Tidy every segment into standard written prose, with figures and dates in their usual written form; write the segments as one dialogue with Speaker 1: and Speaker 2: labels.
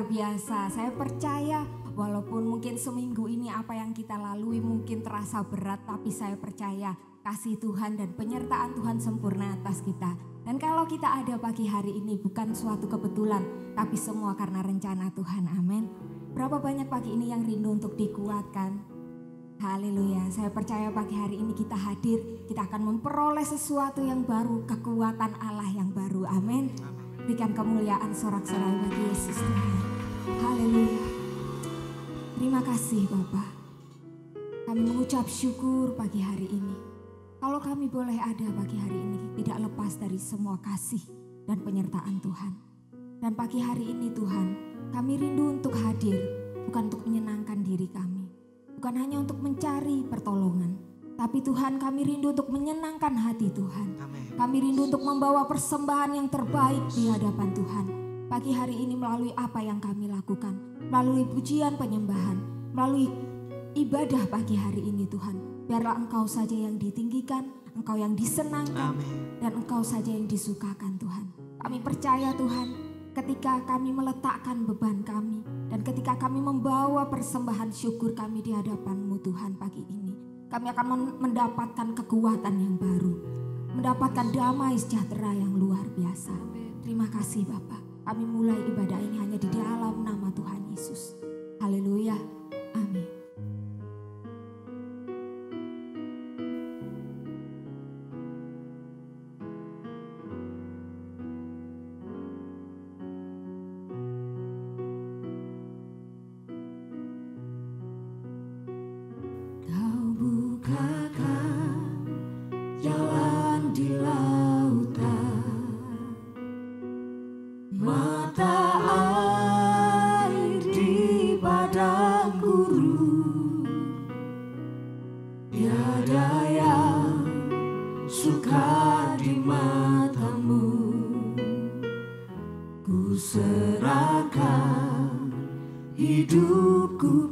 Speaker 1: luar biasa. Saya percaya walaupun mungkin seminggu ini apa yang kita lalui mungkin terasa berat, tapi saya percaya kasih Tuhan dan penyertaan Tuhan sempurna atas kita. Dan kalau kita ada pagi hari ini bukan suatu kebetulan, tapi semua karena rencana Tuhan. Amin. Berapa banyak pagi ini yang rindu untuk dikuatkan? Haleluya. Saya percaya pagi hari ini kita hadir, kita akan memperoleh sesuatu yang baru, kekuatan Allah yang baru. Amin. Berikan kemuliaan sorak-sorai bagi Yesus Tuhan. Haleluya. Terima kasih Bapa. Kami mengucap syukur pagi hari ini. Kalau kami boleh ada pagi hari ini tidak lepas dari semua kasih dan penyertaan Tuhan. Dan pagi hari ini Tuhan, kami rindu untuk hadir, bukan untuk menyenangkan diri kami. Bukan hanya untuk mencari pertolongan. Tapi Tuhan, kami rindu untuk menyenangkan hati Tuhan. Amen. Kami rindu untuk membawa persembahan yang terbaik di hadapan Tuhan. Pagi hari ini melalui apa yang kami lakukan. Melalui pujian penyembahan. Melalui ibadah pagi hari ini Tuhan. Biarlah Engkau saja yang ditinggikan. Engkau yang disenangkan. Amen. Dan Engkau saja yang disukakan Tuhan. Kami percaya Tuhan, ketika kami meletakkan beban kami. Dan ketika kami membawa persembahan syukur kami di hadapan-Mu Tuhan pagi ini. Kami akan mendapatkan kekuatan yang baru. Mendapatkan damai sejahtera yang luar biasa. Terima kasih Bapak. Kami mulai ibadah ini hanya di dalam nama Tuhan Yesus. Haleluya. Amin.
Speaker 2: Serahkan hidupku.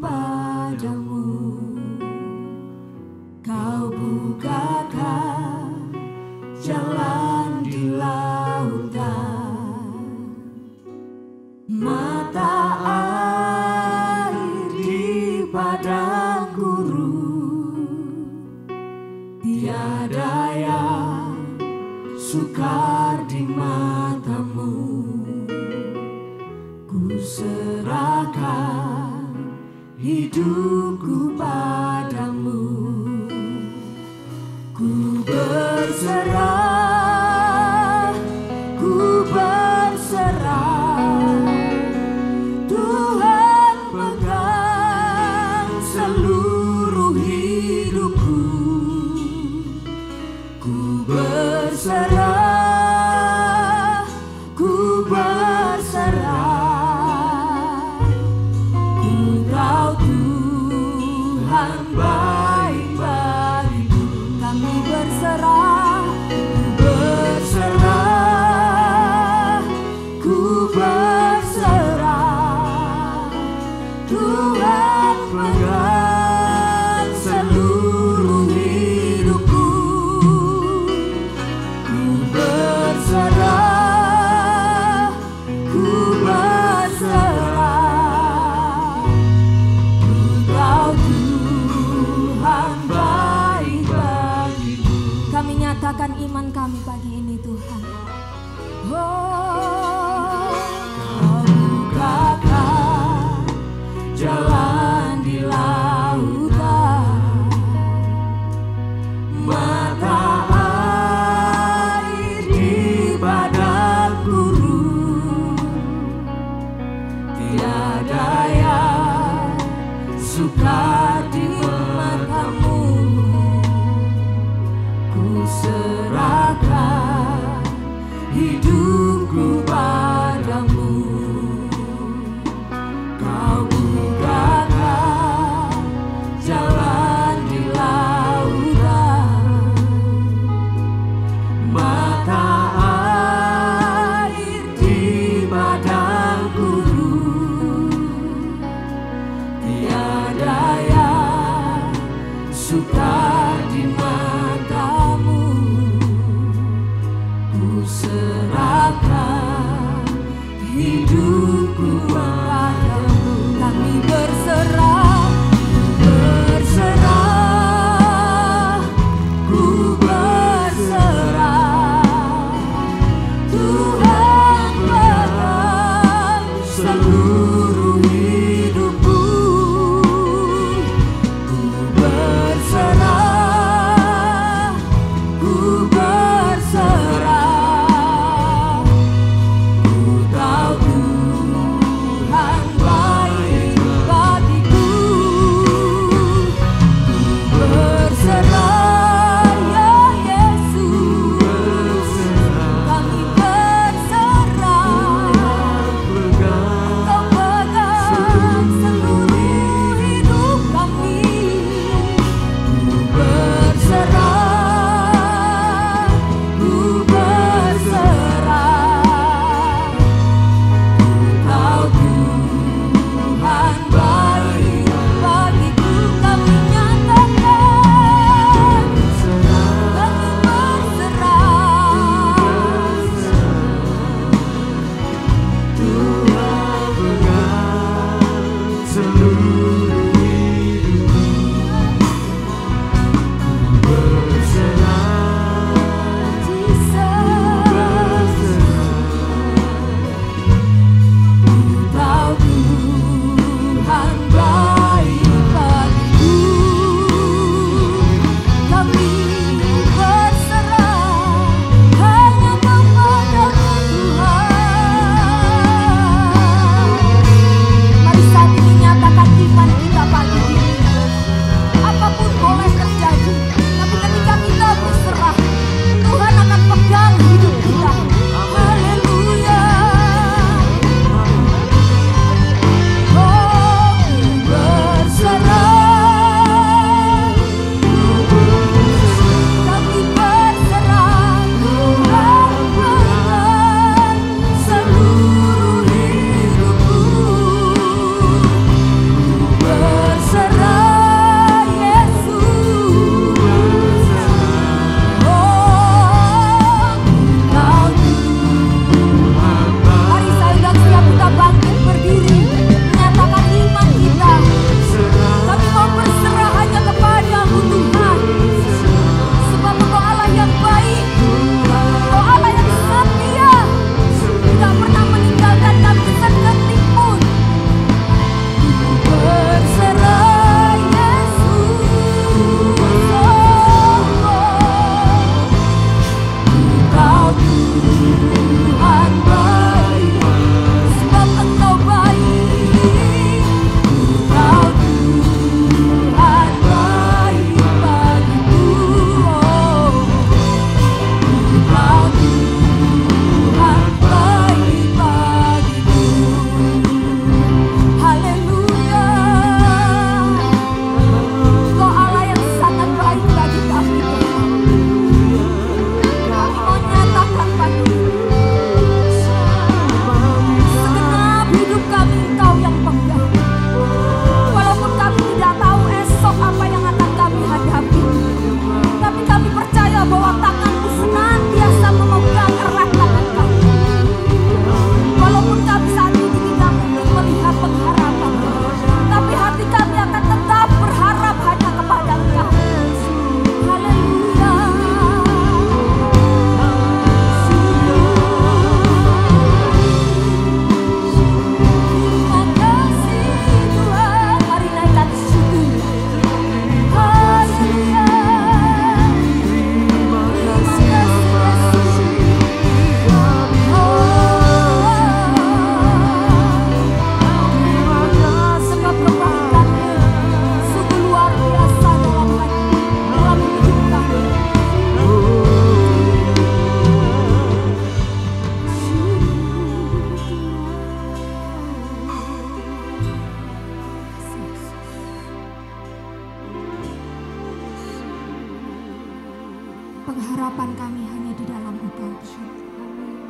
Speaker 1: pengharapan kami hanya di dalam Engkau.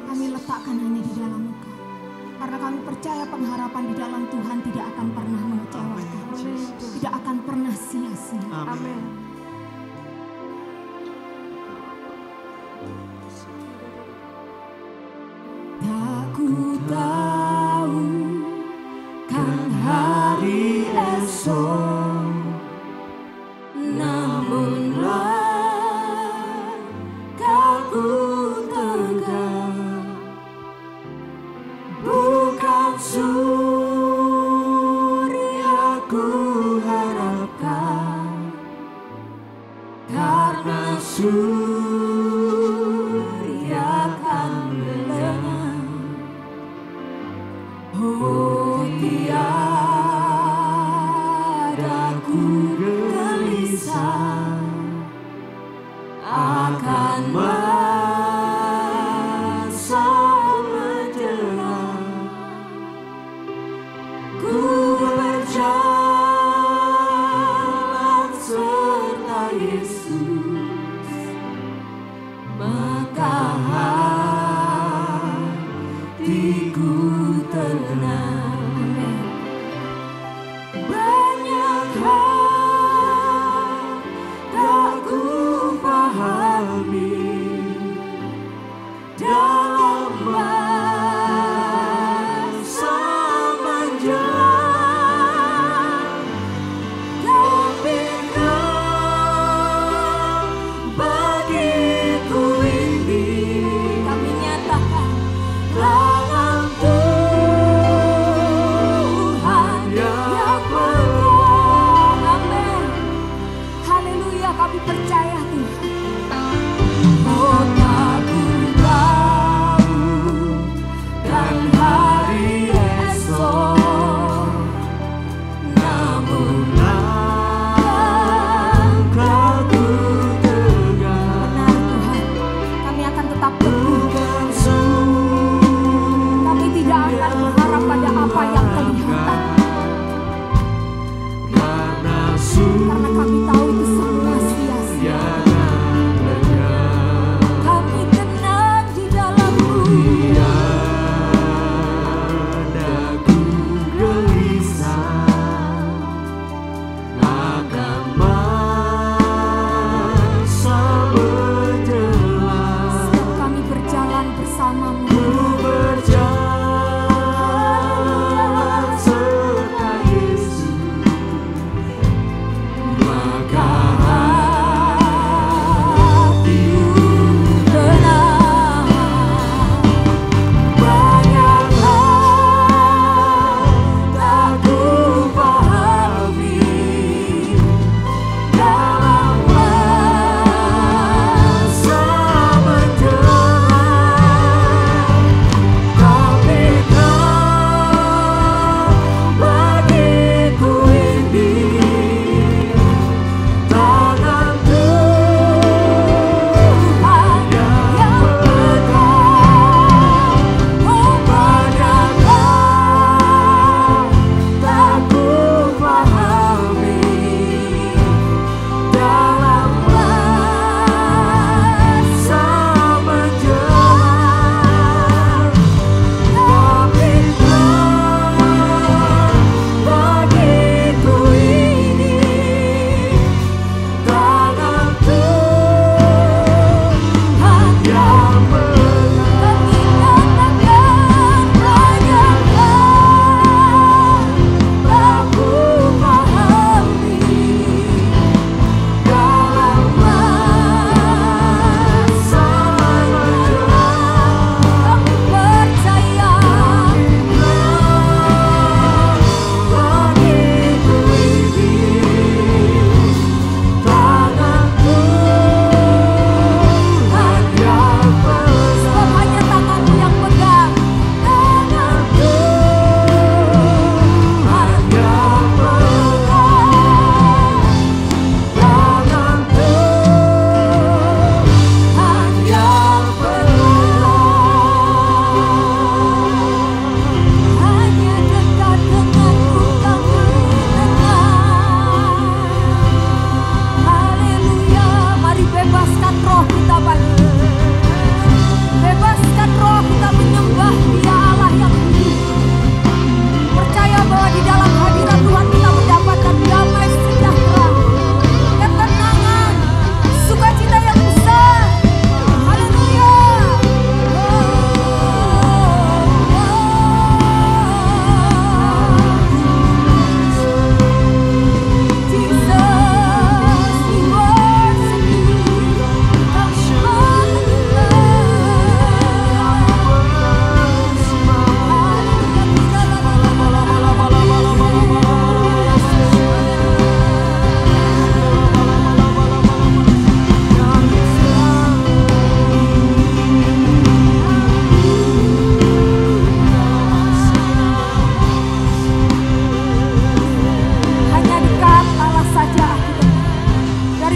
Speaker 1: Kami letakkan hanya di dalam Engkau. Karena kami percaya pengharapan di dalam Tuhan tidak akan pernah mengecewakan. Tidak akan pernah sia-sia.
Speaker 2: Amin.
Speaker 1: Tak ku tahu kan hari esok, namunlah aku tegak, bukan surya ku harapkan, karena surya kan lengah. Oh, tiada ku gelisah akan masa menjelang. Ku berjalan serta Yesus, maka hatiku tenang. Banyak hal tak ku pahami dalam masa menjelang, tapi Kau bagiku ini. Kami nyatakan tangan Tuhan yang pegang. Amin. Haleluya, kami percaya Tuhan. Oh, tak ku tahu kan hari esok, namun langkahku tegak. Benar Tuhan, kami akan tetap teguh. Kami tidak akan berharap pada apa yang kelihatan, karena kami tahu itu semua sia-sia.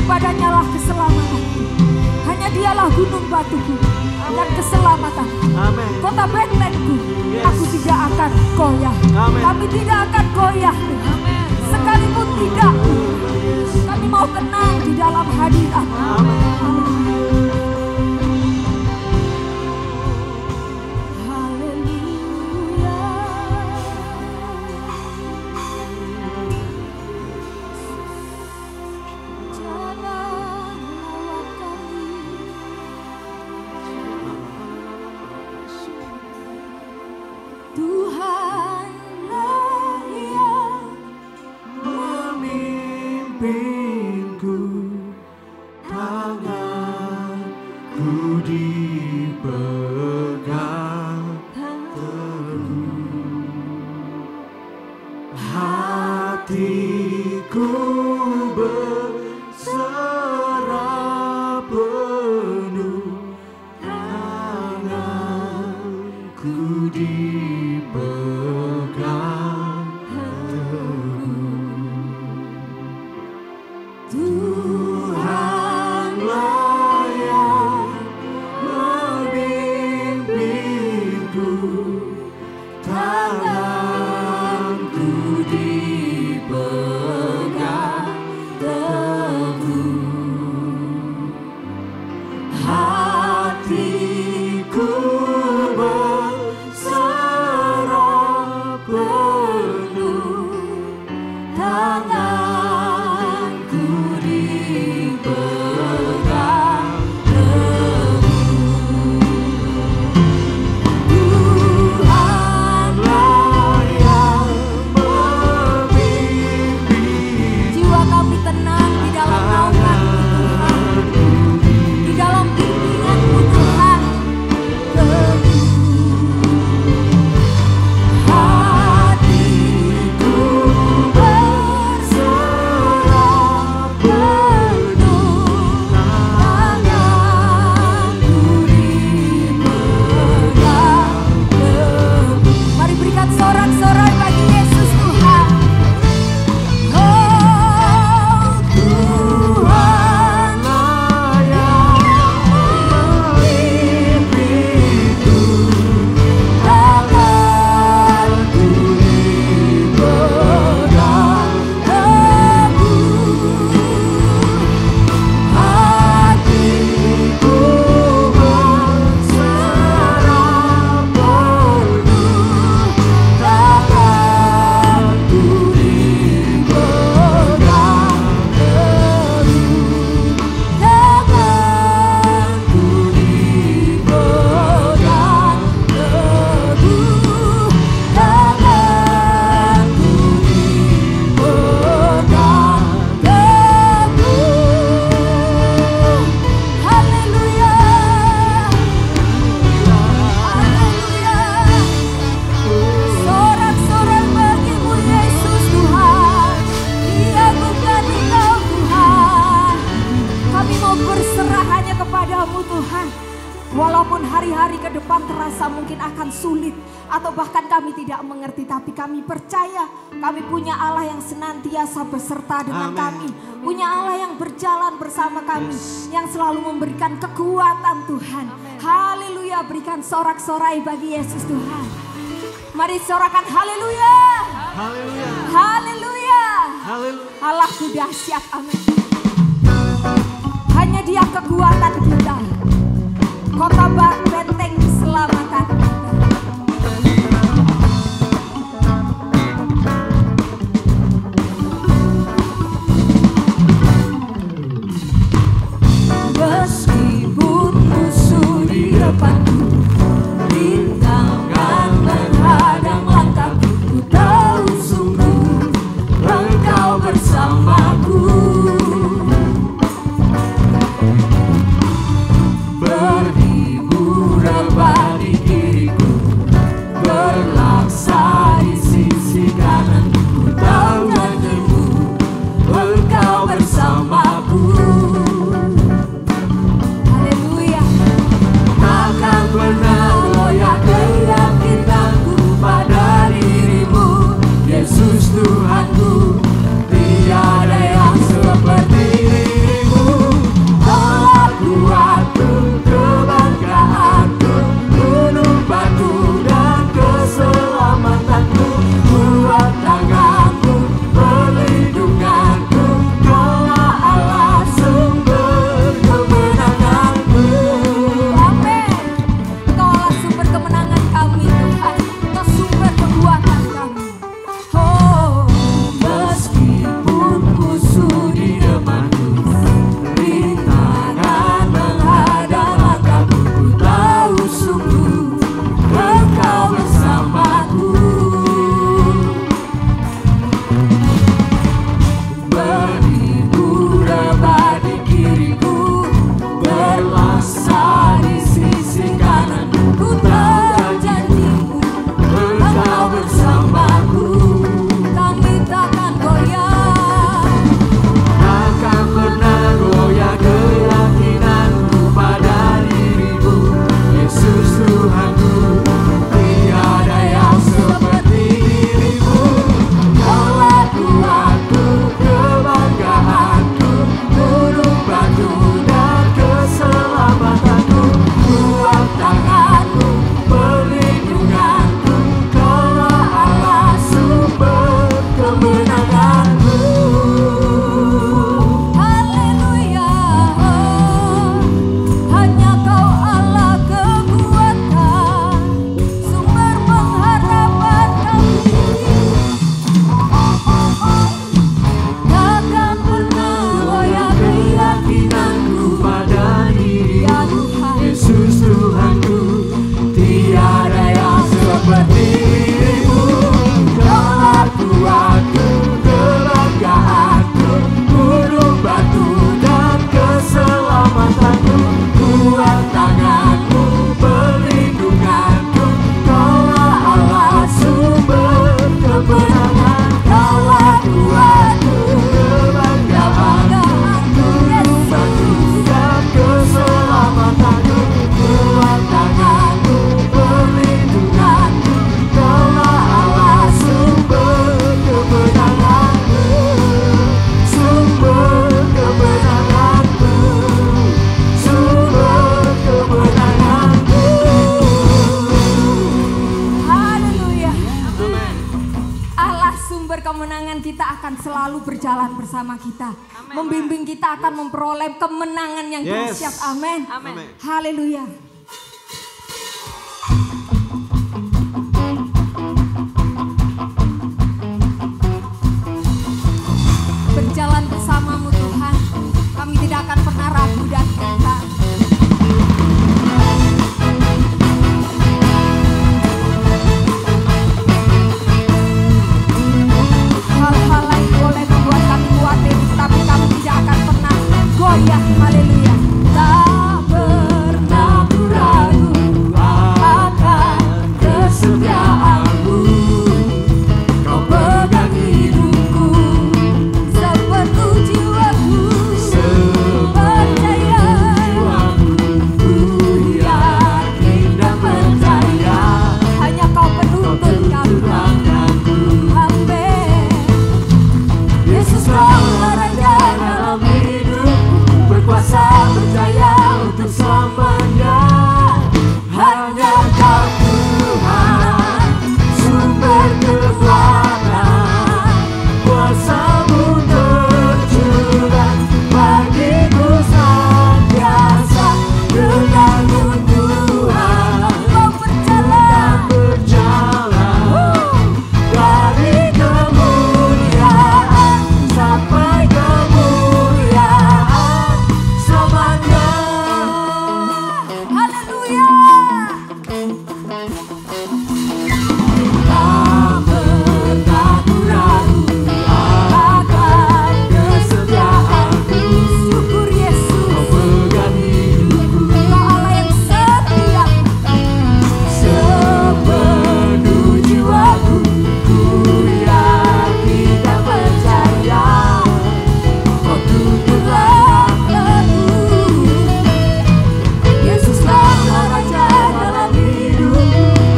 Speaker 1: Daripadanya lah keselamatan. Hanya dialah gunung batuku dan keselamatan. Kota Bethlehemku, aku tidak akan goyah. Kami tidak akan goyah. Sekalipun tidak, kami mau tenang di dalam hadirat.
Speaker 2: Walaupun hari-hari ke depan terasa mungkin akan sulit atau bahkan kami tidak mengerti, tapi kami percaya kami punya Allah yang senantiasa beserta dengan kami. Punya Allah yang berjalan bersama kami, yang selalu memberikan kekuatan Tuhan. Haleluya, berikan sorak-sorai bagi Yesus Tuhan. Mari sorakan haleluya.
Speaker 3: Haleluya.
Speaker 2: Haleluya. Allahku dahsyat, amin. Hanya Dia kekuatan kita. Kota benteng keselamatan meskipun musuh di depanku, rintangan menghadang langkahku, ku tahu sungguh Engkau bersamaku.
Speaker 1: selalu berjalan bersama kita. Membimbing kita akan memperoleh kemenangan yang dahsyat. Amin. Haleluya. Berjalan bersamamu Tuhan, kami tidak akan pernah ragu dan gentar. Hal-hal lain boleh membuat kami khawatir, tapi kami tidak akan pernah goyah. Haleluya. Tak pernah ragu akan kesetiaanmu. Kau pegang hidupku seperti jiwaku. Percaya ku yakin dan percaya hanya kau penuntun kami. Yesus Kaulah Raja dalam hidup, berkuasa berjaya untuk selamanya. Hanya Kau Tuhan, sumber kekuatan, kuasa-Mu tercurah bagiku senantiasa. Denganmu Tuhan, Kau berjalan dari kemuliaan sampai kemuliaan selamanya. Haleluya. Tak pernah ku ragu akan kesetiaanmu. Syukur Yesus, pegang hidupku. Kau Allah yang setia. Sepenuh jiwaku ku yakin dan percaya. Kau tuntunlah aku. Yesus Kaulah Raja dalam hidup,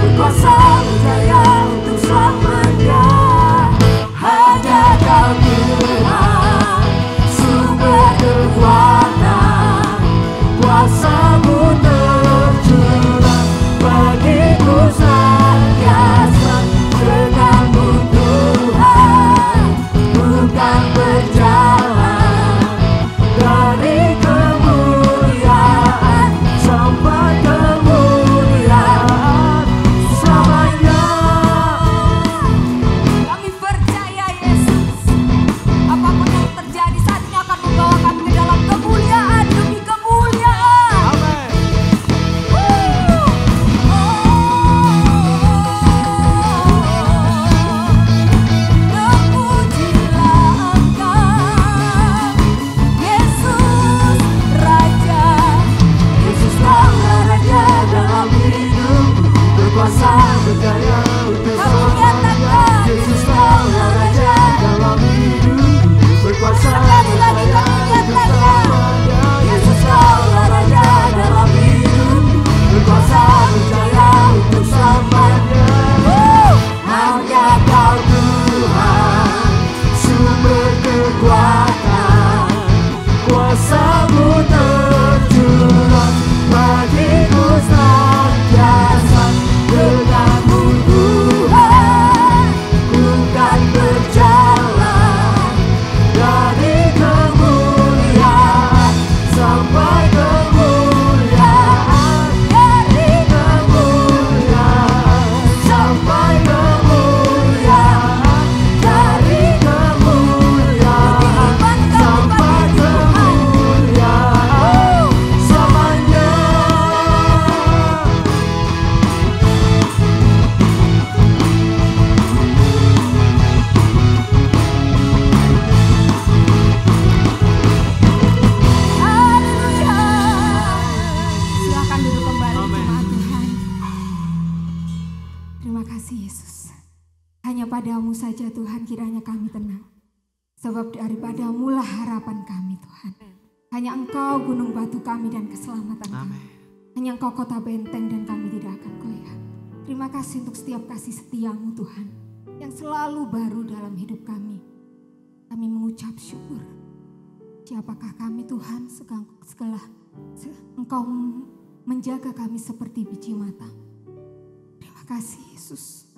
Speaker 1: berkuasa berjaya untuk selamanya. Hanya Kau Tuhan, sumber kekuatan, kuasa-Mu tercurah bagiku senantiasa. Denganmu Tuhan, bukan berjalan dari kemuliaan sampai kemuliaan selamanya. Kami percaya Yesus, apapun yang terjadi saat ini akan membawa kami ke dalam kemuliaan demi kemuliaan. Terpujilah Engkau, Yesus Raja. Yesus Kaulah Raja dalam hidupku, berkuasa berjaya untuk selamanya. Yesus Kaulah Raja dalam hidupku, berkuasa berjaya untuk selamanya. Yesus Kaulah Raja dalam hidupku, berkuasa berjaya untuk selamanya. Hanya Kau Tuhan, sumber kekuatan, kuasa-Mu tercurah bagiku senantiasa. Denganmu Tuhan, ku kan berjalan dari kemuliaan sampai kemuliaan, dari kemuliaan sampai kemuliaan, dari kemuliaan sampai kemuliaan selamanya. Haleluya. Silakan duduk kembali jemaat Tuhan. Terima kasih Yesus. Hanya Padamu saja Tuhan kiranya kami tenang. Sebab daripadamu lah harapan kami Tuhan. Hanya Engkau gunung batu kami dan keselamatan kami. Hanya Engkau kota benteng dan kami tidak akan goyah. Terima kasih untuk setiap kasih setiamu Tuhan, yang selalu baru dalam hidup kami. Kami mengucap syukur. Siapakah kami Tuhan, segala Engkau menjaga kami seperti biji mata. Terima kasih Yesus.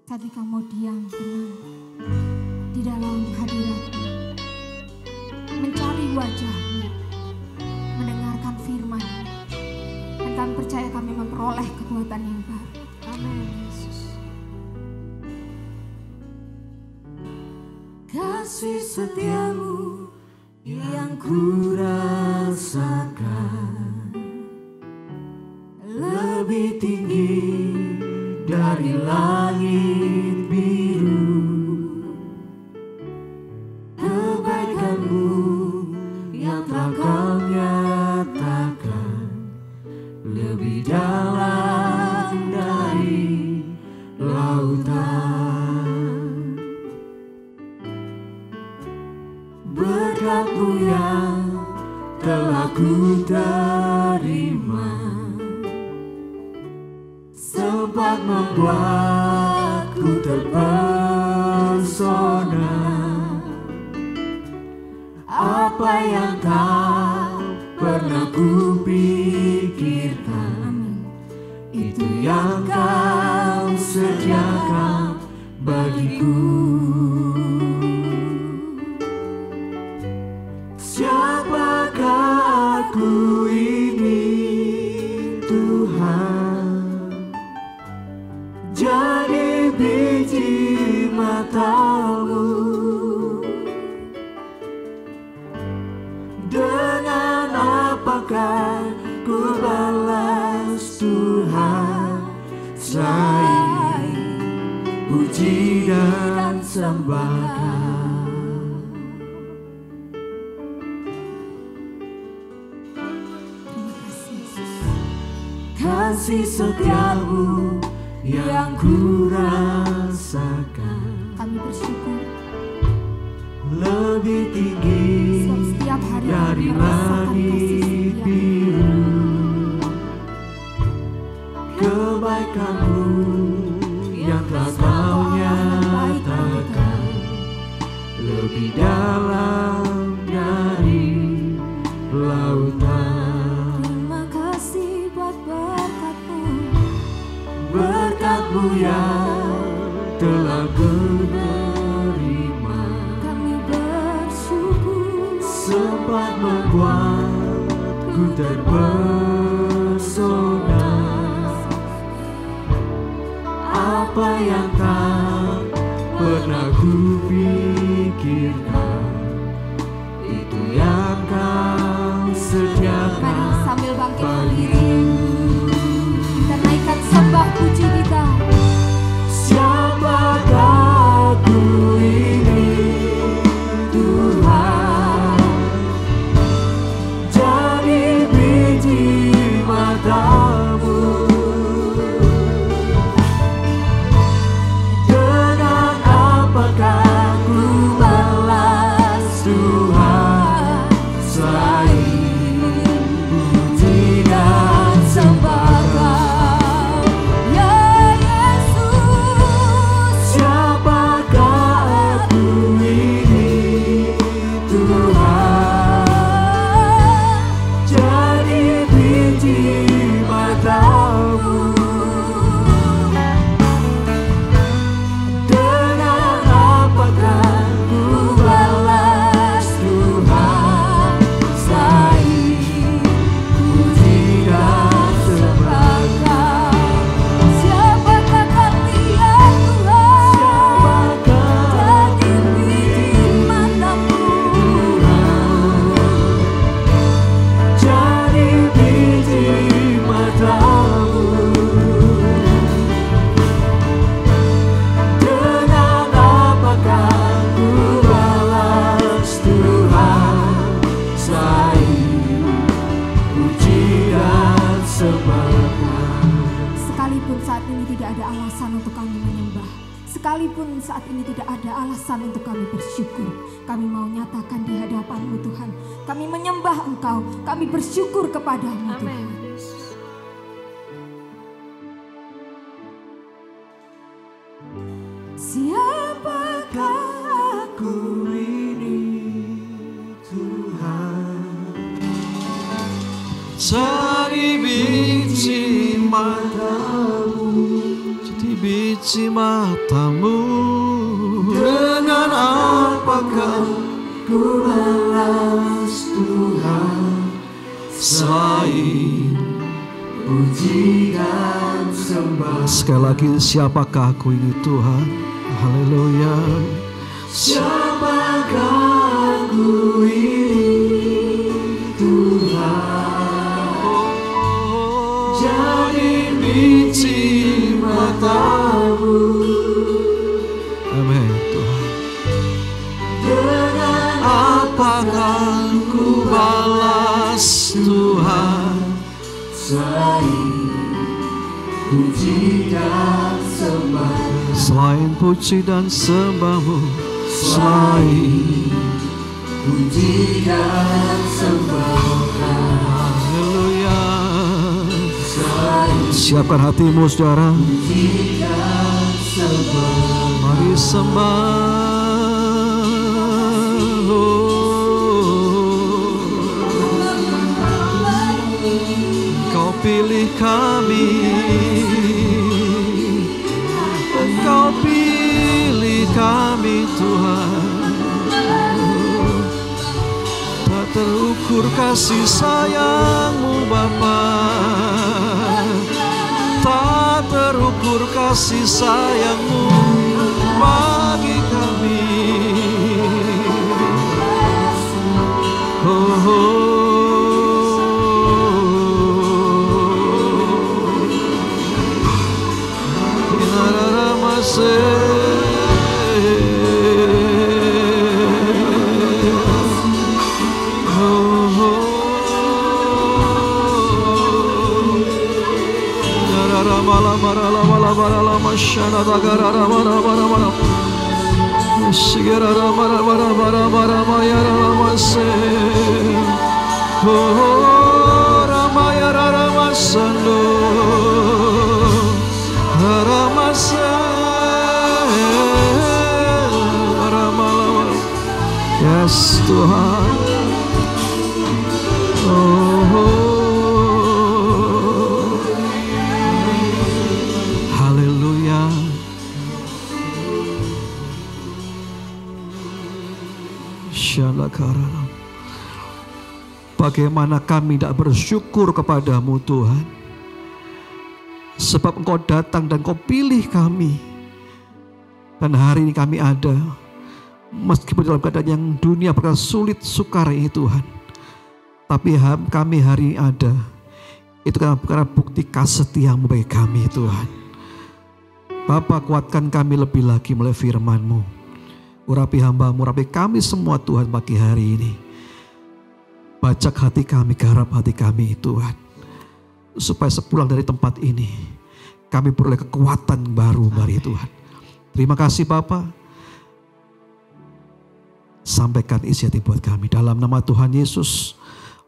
Speaker 1: Tadi kau mau diam, tenang.
Speaker 2: di dalam hadirat-Mu, mencari wajah-Mu, mendengarkan firman-Mu. Dan kami percaya kami memperoleh kekuatan yang baru. Amin, Yesus.
Speaker 3: Kasih setiamu yang ku rasakan lebih tinggi dari langit biru. Kebaikan-Mu yang telah Kau nyatakan lebih dalam dari lautan. Berkat-Mu yang telah ku terima sempat membuatku terpesona. Apa yang tak pernah ku pikirkan, itu yang Kau sediakan bagiku. Siapakah aku ini, Tuhan? Jadi biji mata-Mu. Dengan apakah ku balas Tuhan selain puji dan sembahkan? Kasih setiamu yang ku rasakan,
Speaker 2: Kami bersyukur
Speaker 3: lebih tinggi
Speaker 2: setiap hari
Speaker 3: dari
Speaker 2: kami merasakan kasih
Speaker 3: langit
Speaker 2: setia-Mu.
Speaker 3: biru. Kebaikan-Mu yang telah Kau nyatakan lebih dalam dari lautan.
Speaker 2: Terima kasih buat berkat-Mu,
Speaker 3: Berkat-Mu yang telah ku terima
Speaker 2: kami bersyukur.
Speaker 3: sempat membuatku terpesona. Apa yang tak pernah ku pikirkan, itu yang Kau
Speaker 2: Mari
Speaker 3: sediakan
Speaker 2: sambil bangkit berdiri,
Speaker 3: bagiku.
Speaker 2: kita naikkan sembah puji kita.
Speaker 3: Siapakah aku ini, Tuhan? Jadi biji mata-Mu. Dengan apakah ku balas Tuhan selain puji dan sembahkan?
Speaker 2: Ya Yesus,
Speaker 3: Siapakah aku ini, Tuhan? Jadi biji mata-Mu. Dengan apakah ku balas Tuhan selain puji dan sembahkan?
Speaker 2: siapakah Kami ya Tuhan? Jadi biji mata-Mu.
Speaker 3: Jadi biji mata-Mu. Dengan apakah ku balas Tuhan selain puji dan sembahkan?
Speaker 2: Sekalipun saat ini tidak ada alasan untuk kami menyembah, sekalipun saat ini tidak ada alasan untuk kami bersyukur, kami mau nyatakan di hadapan-Mu Tuhan, kami menyembah Engkau, kami bersyukur kepada-Mu Tuhan.
Speaker 3: Siapakah aku ini, Tuhan?
Speaker 4: Cari biji
Speaker 3: Mata-Mu.
Speaker 4: Jadi biji mata-Mu.
Speaker 3: Dengan siapakah ku balas Tuhan selain puji dan sembah.
Speaker 4: Sekali lagi, siapakah aku ini Tuhan? Haleluya.
Speaker 3: Siapakah aku ini Tuhan? Jadi biji matamu.
Speaker 4: Amin Tuhan.
Speaker 3: Dengan
Speaker 4: Apakah ku balas Tuhan
Speaker 3: selain puji dan sembah.
Speaker 4: selain puji dan sembahmu, selain
Speaker 3: Puji dan sembah.
Speaker 4: haleluya. Siapkan hatimu saudara,
Speaker 3: Puji dan sembah.
Speaker 4: mari sembah. Kau pilih kami, Engkau pilih kami Tuhan. Tak terukur kasih sayang-Mu Bapa, tak terukur kasih sayang-Mu bagi kami. Oh, oh. Yes Tuhan. Haleluya. Syalakarana. Bagaimana kami tidak bersyukur kepadamu Tuhan, sebab Engkau datang dan Kau pilih kami. Dan hari ini kami ada, meskipun dalam keadaan yang dunia berkata sulit sukar ini Tuhan, tapi kami hari ini ada, itu karena bukti kasih setiamu bagi kami Tuhan. Bapa, kuatkan kami lebih lagi melalui firman-Mu. Urapi hamba-Mu, urapi kami semua Tuhan pagi hari ini. Bajak hati kami, garap hati kami Tuhan, supaya sepulang dari tempat ini kami beroleh kekuatan baru dari Tuhan. Terima kasih Bapa. Sampaikan isi hati buat kami. Dalam nama Tuhan Yesus,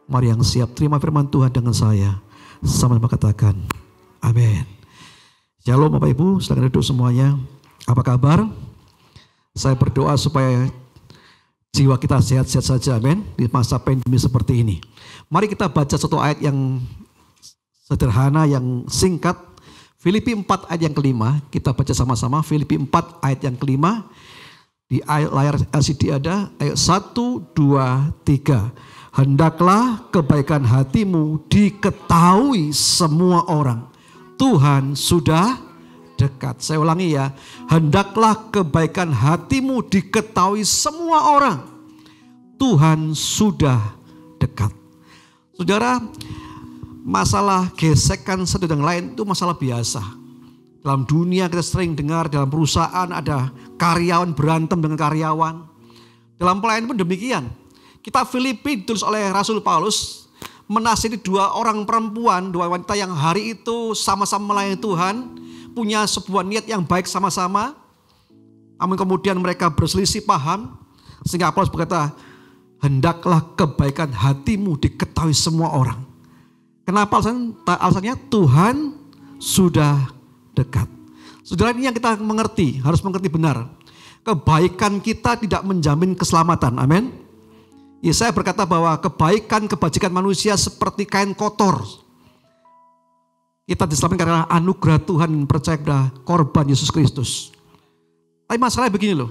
Speaker 4: mari yang siap terima firman Tuhan dengan saya. Sama-sama katakan, amin. Shalom Bapak Ibu, silakan duduk semuanya. Apa kabar? Saya berdoa supaya jiwa kita sehat-sehat saja, amin. Di masa pandemi seperti ini. Mari kita baca satu ayat yang sederhana, yang singkat. Filipi 4 ayat yang kelima, kita baca sama-sama. Filipi 4 ayat yang kelima. Di layar LCD ada ayat 1, 2, 3. Hendaklah kebaikan hatimu diketahui semua orang. Tuhan sudah dekat. Saya ulangi ya. Hendaklah kebaikan hatimu diketahui semua orang. Tuhan sudah dekat. Saudara, masalah gesekan satu dengan lain itu masalah biasa. Dalam dunia kita sering dengar, dalam perusahaan ada karyawan berantem dengan karyawan. Dalam pelayanan pun demikian. Kitab Filipi ditulis oleh Rasul Paulus menasihati dua orang perempuan, dua wanita yang hari itu sama-sama melayani Tuhan, punya sebuah niat yang baik sama-sama. Namun kemudian mereka berselisih paham, sehingga Paulus berkata, hendaklah kebaikan hatimu diketahui semua orang. Kenapa alasannya? Tuhan sudah dekat. Saudara, ini yang kita mengerti, harus mengerti benar. Kebaikan kita tidak menjamin keselamatan, amin. Yesaya berkata bahwa kebaikan, kebajikan manusia seperti kain kotor. Kita diselamatkan karena anugerah Tuhan, percaya pada korban Yesus Kristus. Tapi masalahnya begini loh,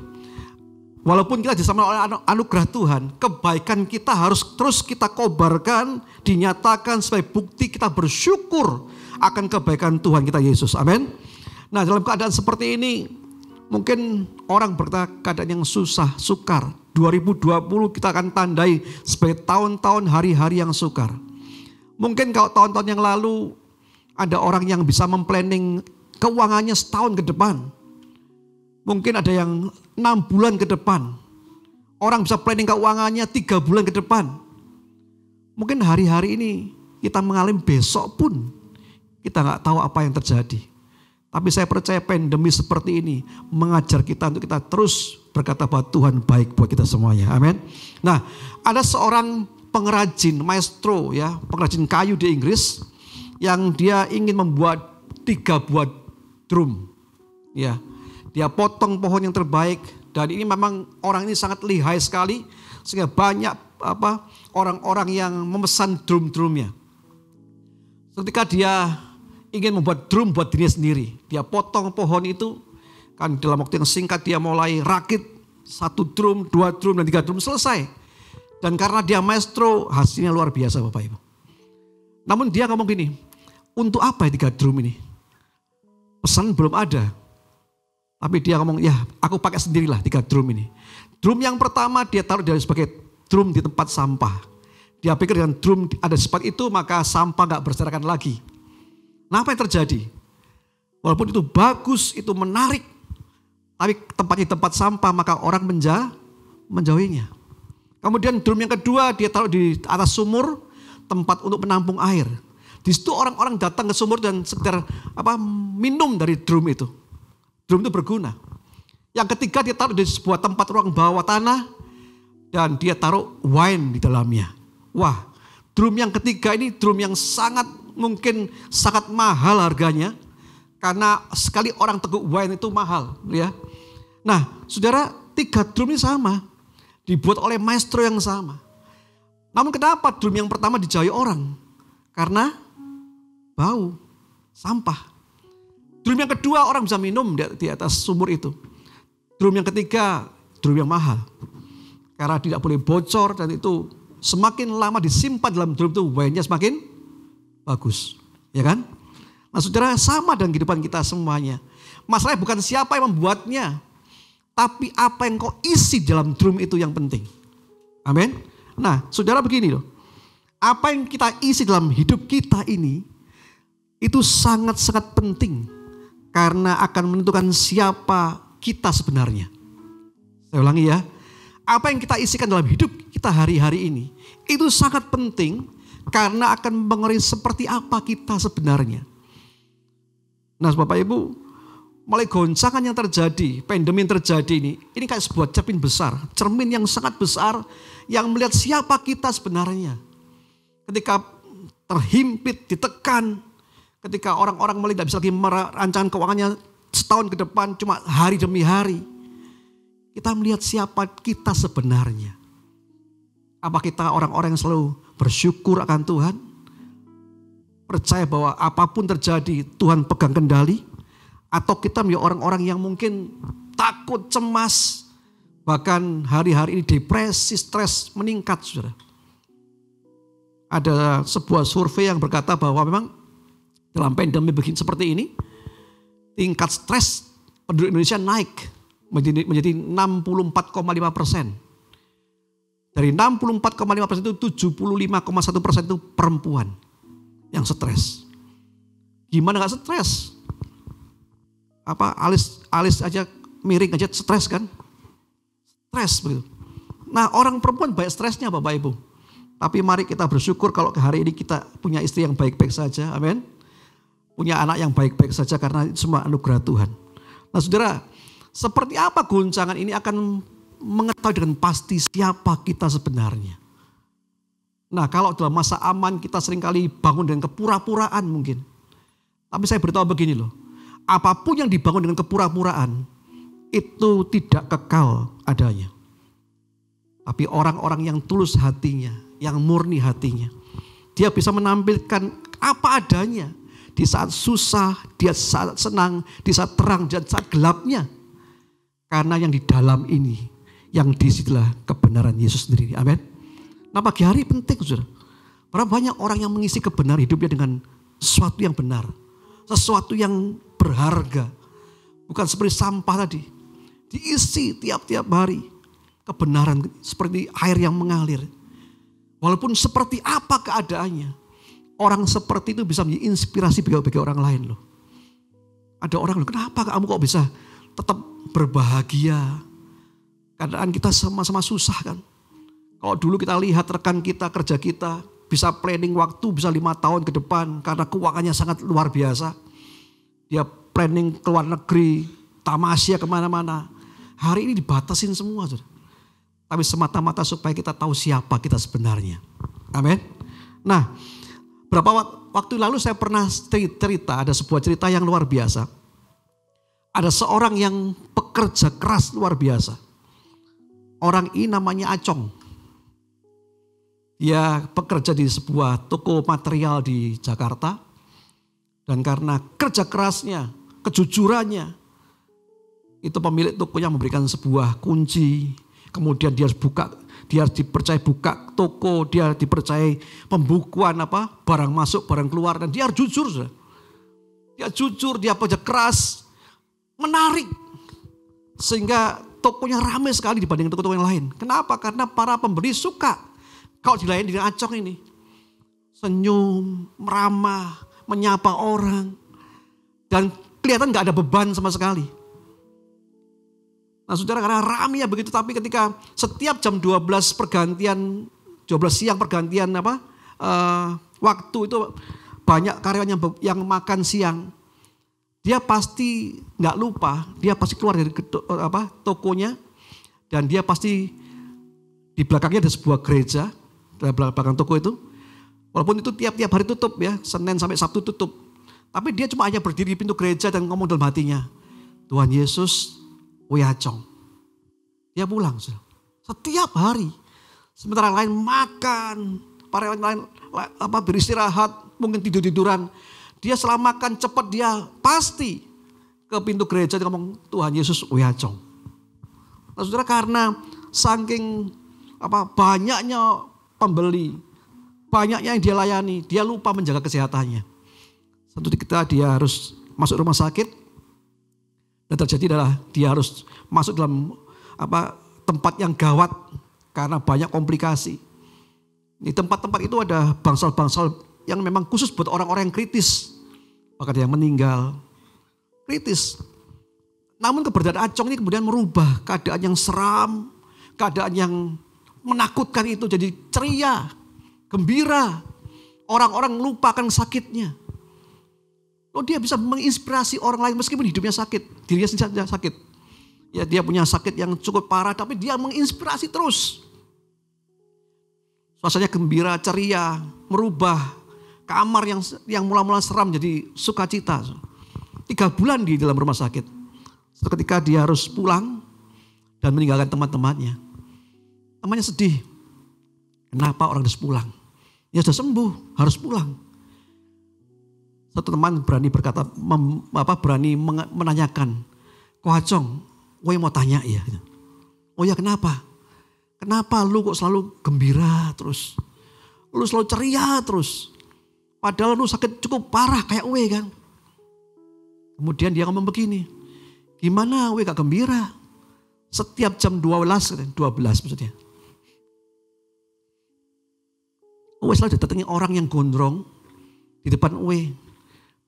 Speaker 4: Walaupun kita diselamatkan oleh anugerah Tuhan, kebaikan kita harus terus kita kobarkan, dinyatakan sebagai bukti kita bersyukur akan kebaikan Tuhan kita Yesus. Amin. Nah, dalam keadaan seperti ini, mungkin orang berkata keadaan yang susah, sukar. 2020 kita akan tandai sebagai tahun-tahun hari-hari yang sukar. Mungkin kalau tahun-tahun yang lalu ada orang yang bisa memplanning keuangannya setahun ke depan. Mungkin ada yang 6 bulan ke depan. Orang bisa planning keuangannya 3 bulan ke depan. Mungkin hari-hari ini kita mengalami, besok pun kita nggak tahu apa yang terjadi. Tapi saya percaya pandemi seperti ini mengajar kita untuk kita terus berkata bahwa Tuhan baik buat kita semuanya. Amin. Nah, ada seorang pengrajin, maestro ya, pengrajin kayu di Inggris yang dia ingin membuat 3 buah drum. Ya. Dia potong pohon yang terbaik dan ini memang orang ini sangat lihai sekali sehingga banyak orang-orang yang memesan drum-drumnya. Ketika dia ingin membuat drum buat dirinya sendiri, dia potong pohon itu kan dalam waktu yang singkat dia mulai rakit 1 drum, 2 drum dan 3 drum selesai. Dan karena dia maestro, hasilnya luar biasa Bapak Ibu. Namun dia ngomong gini, untuk apa ya 3 drum ini? Pesan belum ada. Tapi dia ngomong, ya aku pakai sendirilah 3 drum ini. Drum yang pertama dia taruh sebagai drum di tempat sampah. Dia pikir dengan drum ada sifat itu maka sampah gak berserakan lagi. Nah apa yang terjadi? Walaupun itu bagus, itu menarik. Tapi tempatnya tempat sampah maka orang menjauhinya. Kemudian drum yang kedua dia taruh di atas sumur, tempat untuk menampung air. Di situ orang-orang datang ke sumur dan sekedar minum dari drum itu. Drum itu berguna. Yang ketiga dia taruh di sebuah tempat ruang bawah tanah dan dia taruh wine di dalamnya. Wah, drum yang ketiga ini drum yang mungkin sangat mahal harganya karena sekali orang teguk wine itu mahal, ya. Nah, saudara, 3 drum ini sama, dibuat oleh maestro yang sama. Namun kenapa drum yang pertama dijauhi orang? Karena bau, sampah. Drum yang kedua orang bisa minum di atas sumur itu. Drum yang ketiga, drum yang mahal. Karena tidak boleh bocor dan itu semakin lama disimpan dalam drum itu wine-nya semakin bagus. Ya kan? Nah saudara, sama dengan kehidupan kita semuanya. Masalahnya bukan siapa yang membuatnya, tapi apa yang kau isi dalam drum itu yang penting. Amin. Nah saudara begini loh. Apa yang kita isi dalam hidup kita ini, itu sangat-sangat penting. Karena akan menentukan siapa kita sebenarnya. Saya ulangi ya. Apa yang kita isikan dalam hidup kita hari-hari ini. Itu sangat penting karena akan mempengaruhi seperti apa kita sebenarnya. Nah Bapak Ibu, mulai goncangan yang terjadi, pandemi yang terjadi ini kayak sebuah cermin besar. Cermin yang sangat besar yang melihat siapa kita sebenarnya. Ketika terhimpit, ditekan. Ketika orang-orang mulai tidak bisa lagi merancang keuangannya setahun ke depan cuma hari demi hari. Kita melihat siapa kita sebenarnya. Apa kita orang-orang yang selalu bersyukur akan Tuhan? Percaya bahwa apapun terjadi Tuhan pegang kendali? Atau kita menjadi orang-orang yang mungkin takut, cemas. Bahkan hari-hari ini depresi, stres meningkat saudara. Ada sebuah survei yang berkata bahwa memang dalam pandemi begini seperti ini, tingkat stres penduduk Indonesia naik menjadi 64,5%. Dari 64,5% itu 75,1% itu perempuan yang stres. Gimana gak stres? Alis aja miring aja stres kan? Stres begitu. Nah orang perempuan banyak stresnya Bapak Ibu. Tapi mari kita bersyukur kalau hari ini kita punya istri yang baik-baik saja. Amin. Punya anak yang baik-baik saja karena itu semua anugerah Tuhan. Nah saudara, seperti apa goncangan ini akan mengetahui dengan pasti siapa kita sebenarnya. Nah kalau dalam masa aman kita seringkali bangun dengan kepura-puraan mungkin. Tapi saya beritahu begini loh, apapun yang dibangun dengan kepura-puraan itu tidak kekal adanya. Tapi orang-orang yang tulus hatinya, yang murni hatinya, dia bisa menampilkan apa adanya. Di saat susah, di saat senang, di saat terang, dan saat gelapnya. Karena yang di dalam ini, yang disitulah kebenaran Yesus sendiri. Amin. Nah pagi hari penting saudara. Berapa banyak orang yang mengisi kebenaran hidupnya dengan sesuatu yang benar. Sesuatu yang berharga. Bukan seperti sampah tadi. Diisi tiap-tiap hari. Kebenaran seperti air yang mengalir. Walaupun seperti apa keadaannya. Orang seperti itu bisa menjadi inspirasi bagi orang lain loh. Ada orang loh, kenapa kamu kok bisa tetap berbahagia? Keadaan kita sama-sama susah kan. Kalau dulu kita lihat rekan kita, kerja kita. Bisa planning waktu, bisa 5 tahun ke depan. Karena keuangannya sangat luar biasa. Dia planning ke luar negeri, tamasya kemana-mana. Hari ini dibatasin semua. Saudara. Tapi semata-mata supaya kita tahu siapa kita sebenarnya. Amin. Nah, beberapa waktu lalu saya pernah cerita, ada sebuah cerita yang luar biasa. Ada seorang yang pekerja keras luar biasa. Orang ini namanya Acong. Dia bekerja di sebuah toko material di Jakarta. Dan karena kerja kerasnya, kejujurannya, itu pemilik tokonya memberikan sebuah kunci. Kemudian dia harus dipercaya buka toko, dia dipercaya pembukuan barang masuk, barang keluar. Dan dia harus jujur. Dia jujur, dia kerja keras, menarik. Sehingga tokonya ramai sekali dibanding toko-toko yang lain. Kenapa? Karena para pembeli suka. Kalau dilayani dengan Acong ini. Senyum, meramah, menyapa orang. Dan kelihatan gak ada beban sama sekali. Nah saudara, karena ramai ya begitu. Tapi ketika setiap jam 12 siang pergantian waktu itu banyak karyawan yang makan siang. Dia pasti gak lupa, dia pasti keluar dari tokonya. Dan dia pasti di belakangnya ada sebuah gereja. Di belakang toko itu. Walaupun itu tiap-tiap hari tutup ya. Senin sampai Sabtu tutup. Tapi dia cuma hanya berdiri di pintu gereja dan ngomong dalam hatinya. Tuhan Yesus, Acong. Dia pulang. Setiap hari. Sementara lain makan. Para lain beristirahat. Mungkin tidur-tiduran. Dia setelah makan cepat dia pasti ke pintu gereja dan ngomong Tuhan Yesus, Acong. Nah saudara, karena saking banyaknya pembeli, banyaknya yang dia layani, dia lupa menjaga kesehatannya. Satu ketika dia harus masuk rumah sakit, dan terjadi adalah dia harus masuk dalam tempat yang gawat karena banyak komplikasi. Di tempat-tempat itu ada bangsal-bangsal yang memang khusus buat orang-orang yang kritis, bahkan yang meninggal, kritis. Namun keberadaan Acong ini kemudian merubah keadaan yang seram, keadaan yang menakutkan itu jadi ceria, gembira. Orang-orang lupakan sakitnya. Dia bisa menginspirasi orang lain meskipun hidupnya sakit. Dirinya sendiri sakit. Ya, dia punya sakit yang cukup parah tapi dia menginspirasi terus. Suasananya gembira, ceria, merubah kamar yang mula-mula seram jadi sukacita. 3 bulan di dalam rumah sakit. Ketika dia harus pulang dan meninggalkan teman-temannya. Temannya sedih. Kenapa orang harus pulang? Ya sudah sembuh, harus pulang. Satu teman berani berkata, berani menanyakan, Ko Acong, gue mau tanya ya. Oh ya kenapa? Kenapa lu kok selalu gembira terus? Lu selalu ceria terus. Padahal lu sakit cukup parah kayak gue kan. Kemudian dia ngomong begini, gimana gue gak gembira? Setiap jam 12 maksudnya. Uwe selalu didatangi orang yang gondrong di depan Uwe.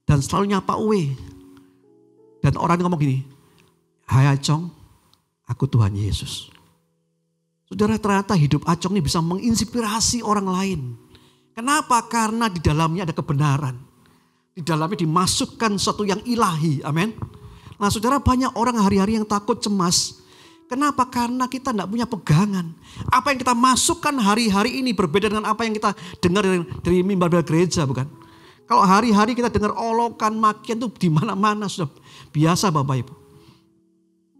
Speaker 4: Dan selalu nyapa Uwe. Dan orang ngomong gini, hai Acong, aku Tuhan Yesus. Saudara, ternyata hidup Acong ini bisa menginspirasi orang lain. Kenapa? Karena di dalamnya ada kebenaran. Di dalamnya dimasukkan sesuatu yang ilahi. Amin. Nah saudara, banyak orang hari-hari yang takut, cemas. Kenapa? Karena kita tidak punya pegangan. Apa yang kita masukkan hari-hari ini berbeda dengan apa yang kita dengar dari mimbar gereja, bukan? Kalau hari-hari kita dengar olokan, makian itu di mana-mana sudah biasa Bapak Ibu.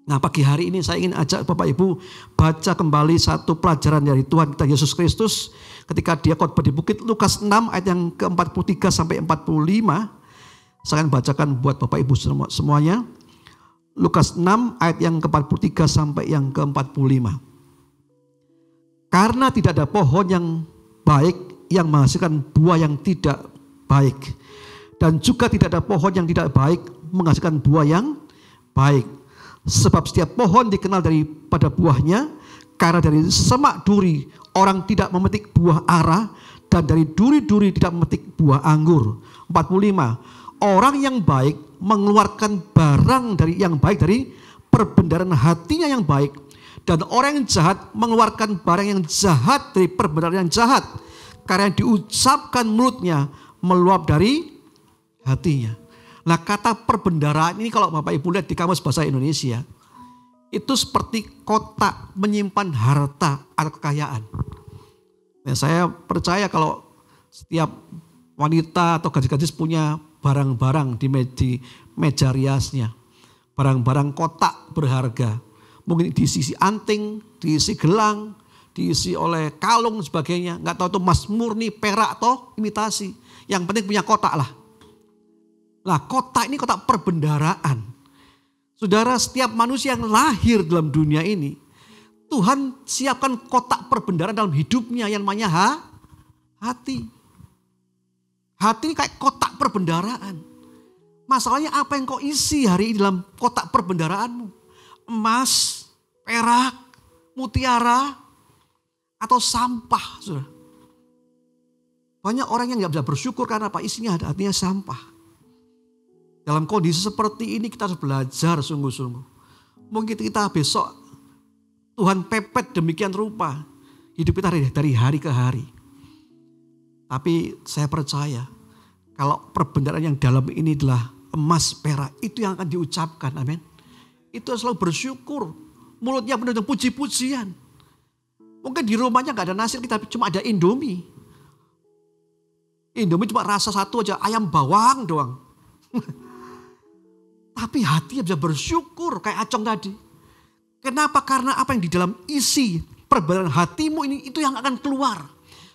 Speaker 4: Nah pagi hari ini saya ingin ajak Bapak Ibu baca kembali satu pelajaran dari Tuhan kita Yesus Kristus ketika dia khotbah di bukit, Lukas 6 ayat yang ke-43 sampai 45. Saya akan bacakan buat Bapak Ibu semuanya. Lukas 6 ayat yang ke-43 sampai yang ke-45. Karena tidak ada pohon yang baik yang menghasilkan buah yang tidak baik. Dan juga tidak ada pohon yang tidak baik menghasilkan buah yang baik. Sebab setiap pohon dikenal daripada buahnya. Karena dari semak duri orang tidak memetik buah ara. Dan dari duri-duri tidak memetik buah anggur. 45. Orang yang baik mengeluarkan barang dari yang baik dari perbendaharaan hatinya yang baik. Dan orang yang jahat mengeluarkan barang yang jahat dari perbendaharaan yang jahat. Karena yang diucapkan mulutnya meluap dari hatinya. Nah, kata perbendaharaan ini kalau Bapak Ibu lihat di Kamus Bahasa Indonesia, itu seperti kotak menyimpan harta atau kekayaan. Nah, saya percaya kalau setiap wanita atau gadis-gadis punya barang-barang di meja riasnya. Barang-barang kotak berharga. Mungkin diisi anting, diisi gelang, diisi oleh kalung dan sebagainya. Nggak tahu itu emas murni, perak atau imitasi. Yang penting punya kotak lah. Nah, kotak ini kotak perbendaharaan. Saudara, setiap manusia yang lahir dalam dunia ini, Tuhan siapkan kotak perbendaharaan dalam hidupnya yang namanya hati. Hati ini kayak kotak perbendaharaan. Masalahnya apa yang kau isi hari ini dalam kotak perbendaharaanmu? Emas, perak, mutiara, atau sampah. Saudara. Banyak orang yang gak bisa bersyukur karena apa? Isinya hatinya sampah. Dalam kondisi seperti ini kita harus belajar sungguh-sungguh. Mungkin kita besok Tuhan pepet demikian rupa. Hidup kita dari hari ke hari. Tapi saya percaya kalau perbendaharaan yang dalam ini adalah emas, perak. Itu yang akan diucapkan. Amin. Itu selalu bersyukur. Mulutnya penuh dengan puji-pujian. Mungkin di rumahnya gak ada nasi, kita cuma ada Indomie. Indomie cuma rasa satu aja, ayam bawang doang. Tapi hatinya bisa bersyukur kayak Acong tadi. Kenapa? Karena apa yang di dalam isi perbendaharaan hatimu ini itu yang akan keluar.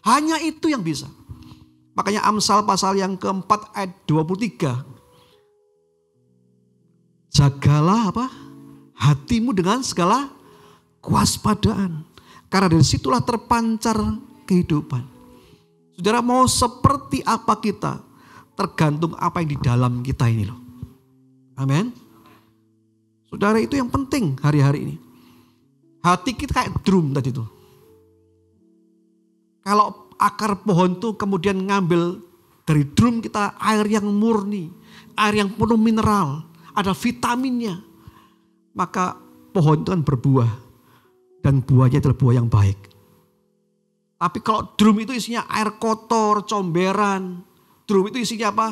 Speaker 4: Hanya itu yang bisa. Makanya Amsal pasal yang keempat ayat 23. Jagalah apa? Hatimu dengan segala kewaspadaan. Karena dari situlah terpancar kehidupan. Saudara, mau seperti apa kita? Tergantung apa yang di dalam kita ini loh. Amin. Saudara, itu yang penting hari-hari ini. Hati kita kayak drum tadi tuh. Kalau akar pohon tuh kemudian ngambil dari drum kita air yang murni. Air yang penuh mineral. Ada vitaminnya. Maka pohon itu kan berbuah. Dan buahnya adalah buah yang baik. Tapi kalau drum itu isinya air kotor, comberan. Drum itu isinya apa?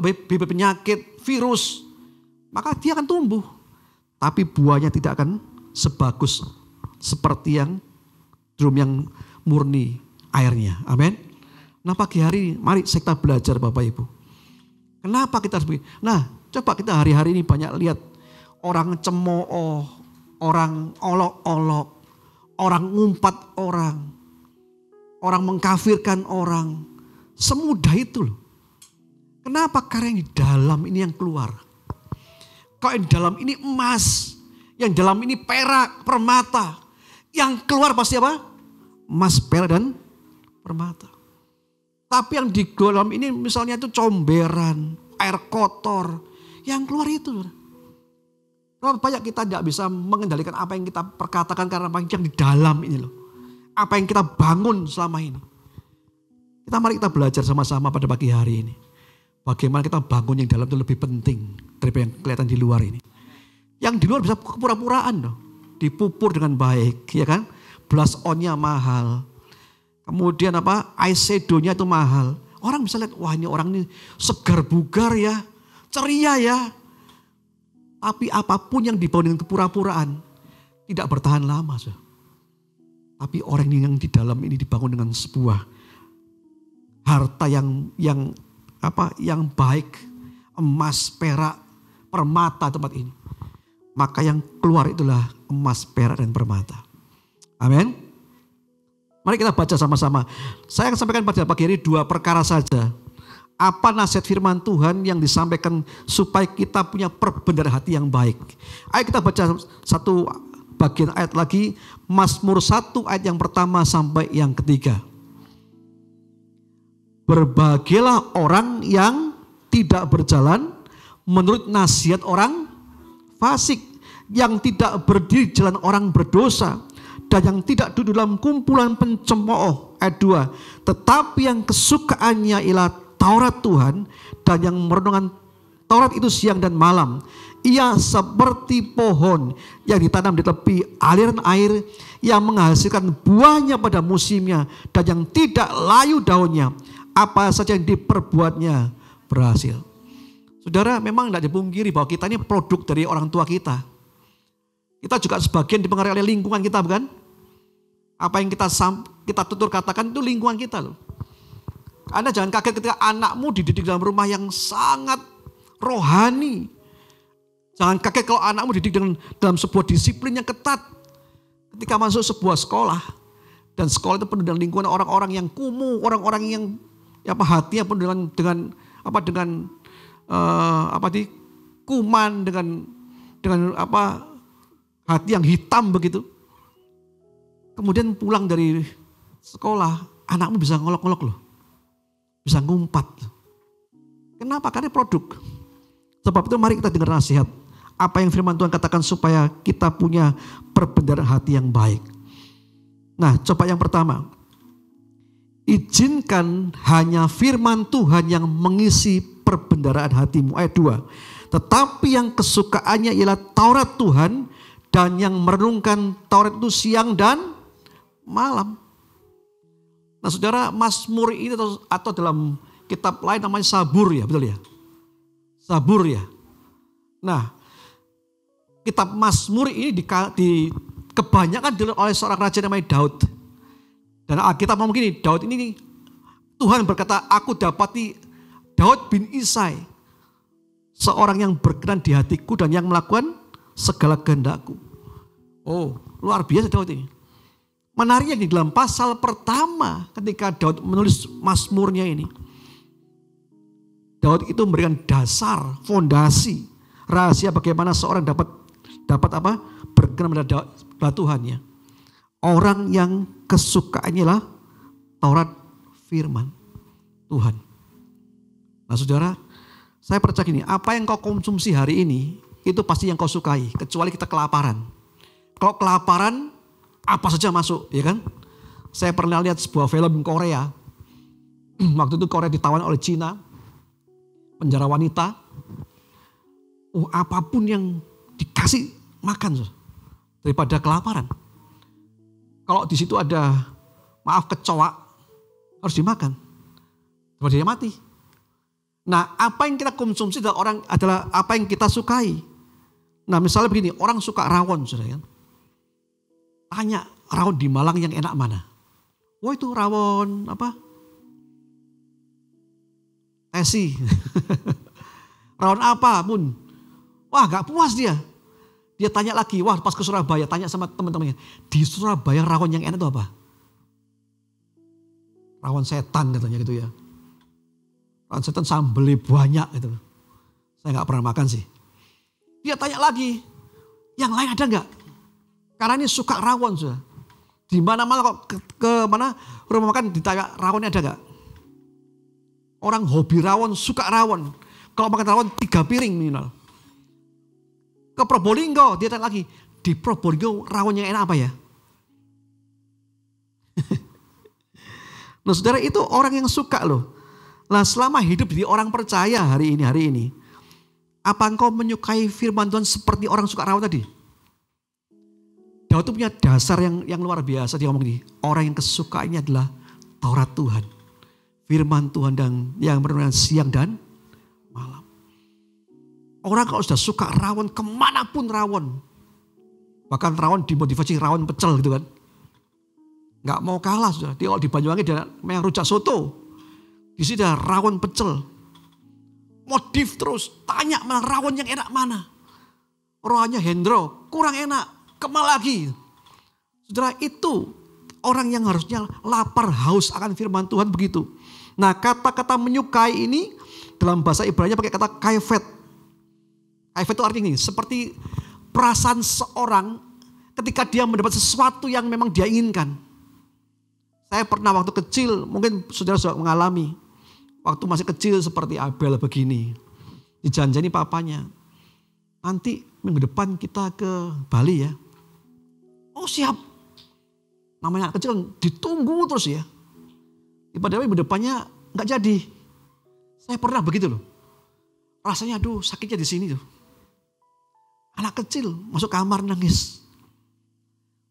Speaker 4: Bibit penyakit, virus. Maka dia akan tumbuh. Tapi buahnya tidak akan sebagus seperti yang drum yang murni airnya. Amin. Nah, pagi hari ini mari kita belajar Bapak Ibu. Kenapa kita harus begini? Nah, coba kita hari-hari ini banyak lihat orang cemooh, orang olok-olok, orang ngumpat orang mengkafirkan orang. Semudah itu loh. Kenapa? Karena yang di dalam ini yang keluar. Kalau yang di dalam ini emas, yang di dalam ini perak, permata. Yang keluar pasti apa? Emas, perak dan permata. Tapi yang di dalam ini misalnya itu comberan, air kotor. Yang keluar itu. Berapa banyak kita tidak bisa mengendalikan apa yang kita perkatakan karena apa yang di dalam ini loh. Apa yang kita bangun selama ini. Mari kita belajar sama-sama pada pagi hari ini. Bagaimana kita bangun yang dalam itu lebih penting daripada yang kelihatan di luar ini. Yang di luar bisa kepura-puraan loh. Dipupur dengan baik, ya kan? Blush on-nya mahal. Kemudian apa? Eyeshadow-nya itu mahal. Orang bisa lihat, wah ini orang ini segar bugar ya, ceria ya. Tapi apapun yang dibangun dengan kepura-puraan tidak bertahan lama. So. Tapi orang yang di dalam ini dibangun dengan sebuah harta yang baik, emas, perak, permata tempat ini. Maka yang keluar itulah emas, perak dan permata. Amin. Mari kita baca sama-sama. Saya akan sampaikan pada pagi hari 2 perkara saja. Apa nasihat firman Tuhan yang disampaikan supaya kita punya perbendaharaan hati yang baik. Ayo kita baca satu bagian ayat lagi, Mazmur 1 ayat yang pertama sampai yang ketiga. Berbahagialah orang yang tidak berjalan menurut nasihat orang fasik, yang tidak berdiri di jalan orang berdosa, dan yang tidak duduk dalam kumpulan pencemooh. Ayat 2, tetapi yang kesukaannya ialah Taurat Tuhan, dan yang merenungkan Taurat itu siang dan malam. Ia seperti pohon yang ditanam di tepi aliran air, yang menghasilkan buahnya pada musimnya, dan yang tidak layu daunnya. Apa saja yang diperbuatnya berhasil. Saudara, memang tidak dipungkiri bahwa kita ini produk dari orang tua kita. Kita juga sebagian dipengaruhi oleh lingkungan kita, bukan? Apa yang kita tutur katakan itu lingkungan kita loh. Anda jangan kaget ketika anakmu dididik dalam rumah yang sangat rohani. Jangan kaget kalau anakmu dididik dalam sebuah disiplin yang ketat. Ketika masuk sebuah sekolah, dan sekolah itu penuh dengan lingkungan orang-orang yang kumuh, orang-orang yang hatinya penuh dengan kuman, dengan hati yang hitam begitu. Kemudian pulang dari sekolah, anakmu bisa ngolok-ngolok loh. Bisa ngumpat. Kenapa? Karena produk. Sebab itu mari kita dengar nasihat. Apa yang firman Tuhan katakan supaya kita punya perbendaharaan hati yang baik. Nah, coba yang pertama. Izinkan hanya firman Tuhan yang mengisi perbendaharaan hatimu. Ayat 2. Tetapi yang kesukaannya ialah Taurat Tuhan, dan yang merenungkan Taurat itu siang dan malam. Nah saudara, Mazmur ini atau dalam kitab lain namanya Sabur ya, betul ya? Sabur ya. Nah, kitab Mazmur ini kebanyakan ditulis oleh seorang raja namanya Daud. Dan Alkitab ngomong gini, Daud ini Tuhan berkata, aku dapati Daud bin Isai, seorang yang berkenan di hatiku dan yang melakukan segala kehendakku. Oh, luar biasa Daud ini. Menariknya di dalam pasal pertama ketika Daud menulis Mazmurnya ini, Daud itu memberikan dasar, fondasi, rahasia bagaimana seorang dapat berkenan pada Tuhannya. Orang yang kesukaannya lah Taurat firman Tuhan. Nah saudara, saya percaya gini, apa yang kau konsumsi hari ini itu pasti yang kau sukai, kecuali kita kelaparan. Kalau kelaparan, apa saja masuk, ya kan? Saya pernah lihat sebuah film Korea. Waktu itu Korea ditawan oleh Cina, penjara wanita. Apapun yang dikasih makan daripada kelaparan. Kalau di situ ada, maaf, kecoa, harus dimakan daripada dia mati. Nah, apa yang kita konsumsi adalah apa yang kita sukai. Nah, misalnya begini, orang suka rawon, saudara kan? Tanya, rawon di Malang yang enak mana? Wah, itu rawon apa? Tesi. Rawon apa pun. Wah, gak puas dia. Dia tanya lagi, wah pas ke Surabaya, tanya sama teman-temannya. Di Surabaya rawon yang enak itu apa? Rawon setan katanya gitu ya. Rawon setan sambelnya banyak gitu. Saya gak pernah makan sih. Dia tanya lagi, yang lain ada gak? Karena ini suka rawon sudah. Di mana-mana kok ke mana rumah makan ditanya rawonnya ada gak? Orang hobi rawon, suka rawon. Kalau makan rawon 3 piring minimal. Ke Probolinggo, dia tanya lagi, di Probolinggo rawonnya enak apa ya? Nah saudara, itu orang yang suka loh. Nah selama hidup di orang percaya hari ini, apa engkau menyukai firman Tuhan seperti orang suka rawon tadi? Daud itu punya dasar yang luar biasa. Dia ngomong gini, orang yang kesukaannya adalah Taurat Tuhan, firman Tuhan, dan yang merenungkan siang dan malam. Orang kalau sudah suka rawon, kemanapun rawon. Bahkan rawon dimotivasi rawon pecel gitu kan. Gak mau kalah sudah. Dia kalau di Banyuwangi dia memang rujak soto. Di sini ada rawon pecel. Modif terus, tanya mana rawon yang enak mana. Rohnya Hendro, kurang enak. Kemal lagi. Saudara, itu orang yang harusnya lapar haus akan firman Tuhan begitu. Nah, kata-kata menyukai ini dalam bahasa Ibrani pakai kata kaifet. Kaifet itu artinya ini, seperti perasaan seorang ketika dia mendapat sesuatu yang memang dia inginkan. Saya pernah waktu kecil, mungkin saudara sudah mengalami, waktu masih kecil seperti Abel begini. Dijanjani papanya, nanti minggu depan kita ke Bali ya. Oh siap. Namanya anak kecil kan ditunggu terus ya. Padahal minggu depannya nggak jadi. Saya pernah begitu loh. Rasanya aduh sakitnya di sini tuh. Anak kecil masuk kamar nangis.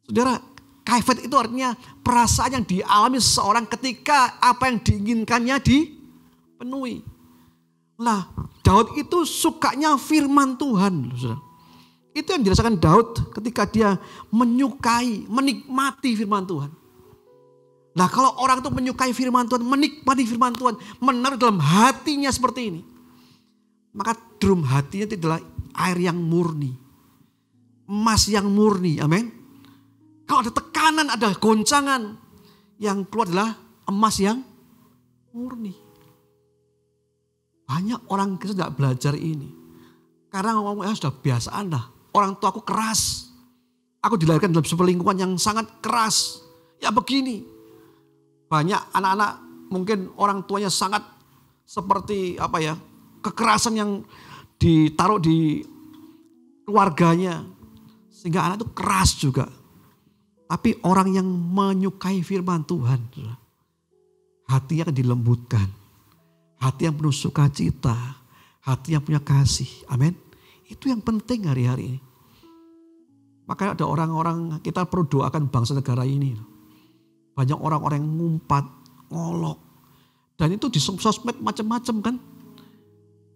Speaker 4: Saudara, kaifet itu artinya perasaan yang dialami seseorang ketika apa yang diinginkannya dipenuhi. Nah, Daud itu sukanya firman Tuhan. Saudara. Itu yang dirasakan Daud ketika dia menyukai, menikmati firman Tuhan. Nah, kalau orang itu menyukai firman Tuhan, menikmati firman Tuhan, menaruh dalam hatinya seperti ini, maka drum hatinya itu adalah air yang murni, emas yang murni, amin. Kalau ada tekanan, ada goncangan, yang keluar adalah emas yang murni. Banyak orang Kristen tidak belajar ini. Karena ngomongnya sudah biasaan lah. Orang tua aku keras. Aku dilahirkan dalam sebuah lingkungan yang sangat keras. Ya begini. Banyak anak-anak mungkin orang tuanya sangat seperti kekerasan yang ditaruh di keluarganya. Sehingga anak itu keras juga. Tapi orang yang menyukai firman Tuhan, hatinya akan dilembutkan. Hati yang penuh sukacita, hati yang punya kasih. Amin. Itu yang penting hari-hari ini. Makanya ada orang-orang, kita perlu doakan bangsa negara ini. Banyak orang-orang yang ngumpat, ngolok. Dan itu di sosmed macam-macam kan.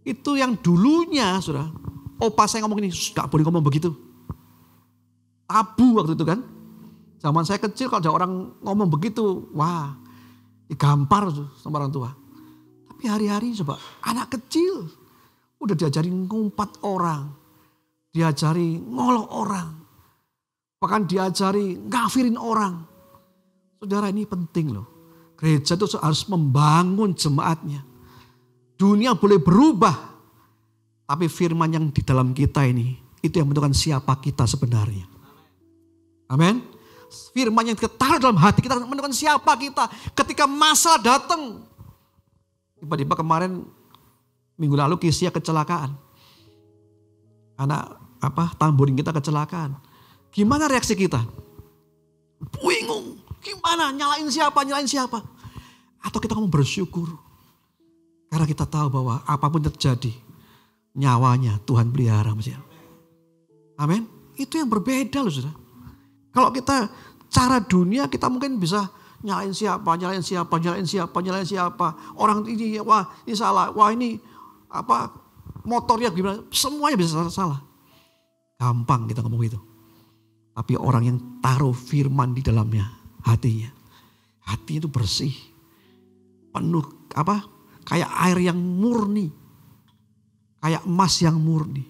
Speaker 4: Itu yang dulunya, saudara. Opa saya ngomong ini, gak boleh ngomong begitu. Tabu waktu itu kan. Zaman saya kecil kalau ada orang ngomong begitu, wah digampar sama orang tua. Tapi hari-hari coba anak kecil udah diajari ngumpat orang, diajari ngolok orang, bahkan diajari ngafirin orang. Saudara, ini penting loh. Gereja itu harus membangun jemaatnya. Dunia boleh berubah, tapi firman yang di dalam kita ini, itu yang menentukan siapa kita sebenarnya. Amin. Firman yang kita taruh dalam hati kita menentukan siapa kita ketika masalah datang. Tiba-tiba kemarin minggu lalu Kisia kecelakaan. Anak tamburin kita kecelakaan. Gimana reaksi kita? Bingung. Gimana? Nyalain siapa? Atau kita mau bersyukur. Karena kita tahu bahwa apapun terjadi, nyawanya Tuhan pelihara. Amin. Itu yang berbeda loh saudara. Kalau kita cara dunia kita mungkin bisa nyalain siapa. Orang ini wah ini salah, wah ini motornya gimana. Semuanya bisa salah. Gampang kita ngomong itu. Tapi orang yang taruh firman di dalamnya, hatinya itu bersih. Penuh kayak air yang murni. Kayak emas yang murni.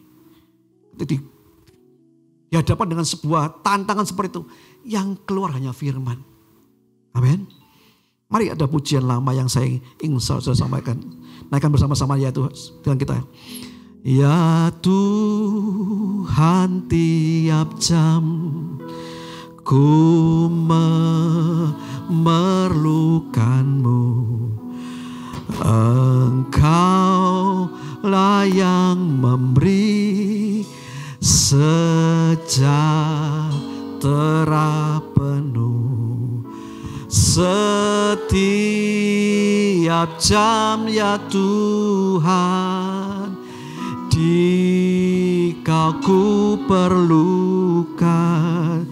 Speaker 4: Dihadapan dengan sebuah tantangan seperti itu. Yang keluar hanya firman. Amin. Mari ada pujian lama yang saya ingin saudara sampaikan. Naikkan bersama-sama ya Tuhan dengan kita. Ya Tuhan tiap jam ku memerlukanmu. Engkaulah yang memberi sejahtera penuh setiap jam ya Tuhan, di Kau ku perlukan,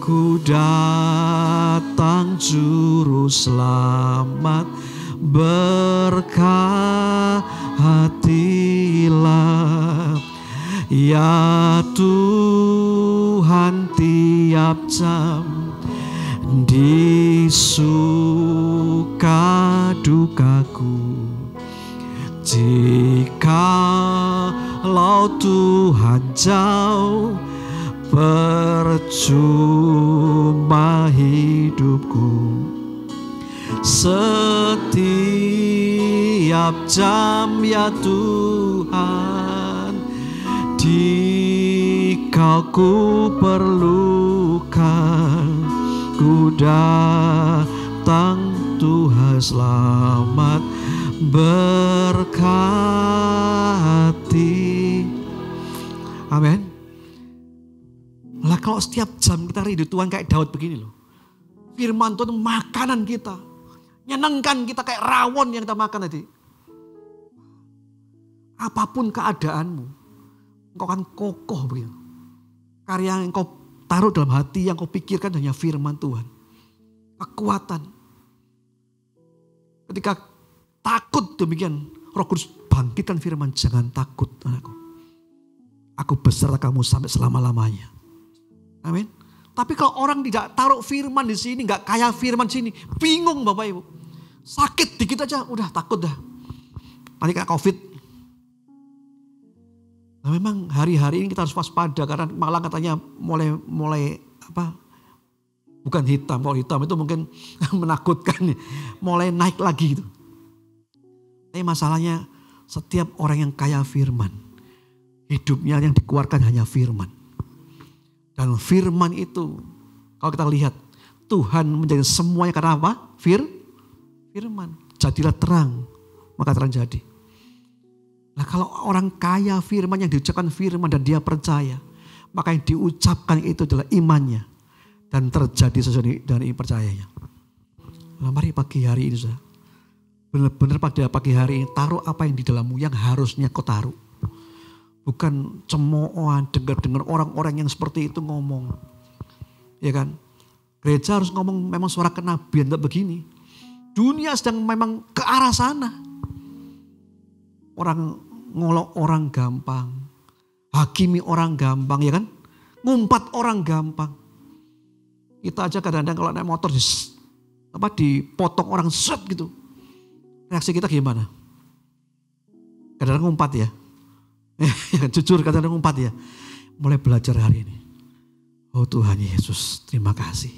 Speaker 4: ku datang juru selamat, berkatilah. Ya Tuhan tiap jam di suka dukaku, jikalau Tuhan jauh percuma hidupku. Setiap jam ya Tuhan, di Kau ku perlukan, ku datang Tuhan selamat berkati. Amin. Lah kalau setiap jam kita rindu Tuhan kayak Daud begini loh. Firman Tuhan makanan kita. Nyenengkan kita kayak rawon yang kita makan tadi. Apapun keadaanmu, engkau akan kokoh begitu. Karya yang engkau taruh dalam hati, yang kau pikirkan hanya firman Tuhan. Kekuatan. Ketika takut demikian, Roh Kudus bangkitkan firman, jangan takut anakku. Aku beserta kamu sampai selama-lamanya. Amin. Tapi kalau orang tidak taruh firman di sini, nggak kaya firman sini, bingung Bapak Ibu. Sakit dikit aja, udah takut dah. Nanti kayak COVID. Nah memang hari-hari ini kita harus waspada karena malah katanya mulai apa? Bukan hitam, kalau hitam itu mungkin menakutkan, mulai naik lagi gitu. Tapi masalahnya setiap orang yang kaya firman, hidupnya yang dikeluarkan hanya firman. Dan firman itu, kalau kita lihat, Tuhan menjadi semuanya karena apa? Firman. Jadilah terang, maka terang jadi. Nah kalau orang kaya firman, yang diucapkan firman dan dia percaya, maka yang diucapkan itu adalah imannya. Dan terjadi sesuai dari percayanya. Nah mari pagi hari ini, benar-benar pada pagi hari ini, taruh apa yang di dalammu yang harusnya kau taruh. Bukan cemoohan, dengar-dengar orang-orang yang seperti itu ngomong. Ya kan? Gereja harus ngomong memang suara kenabian, enggak begini. Dunia sedang memang ke arah sana. Orang ngolok orang gampang. Hakimi orang gampang, ya kan? Ngumpat orang gampang. Kita aja kadang-kadang kalau naik motor dipotong orang set gitu. Reaksi kita gimana? Kadang-kadang ngumpat ya. Jujur kadang-kadang ngumpat ya. Mulai belajar hari ini. Oh Tuhan Yesus, terima kasih.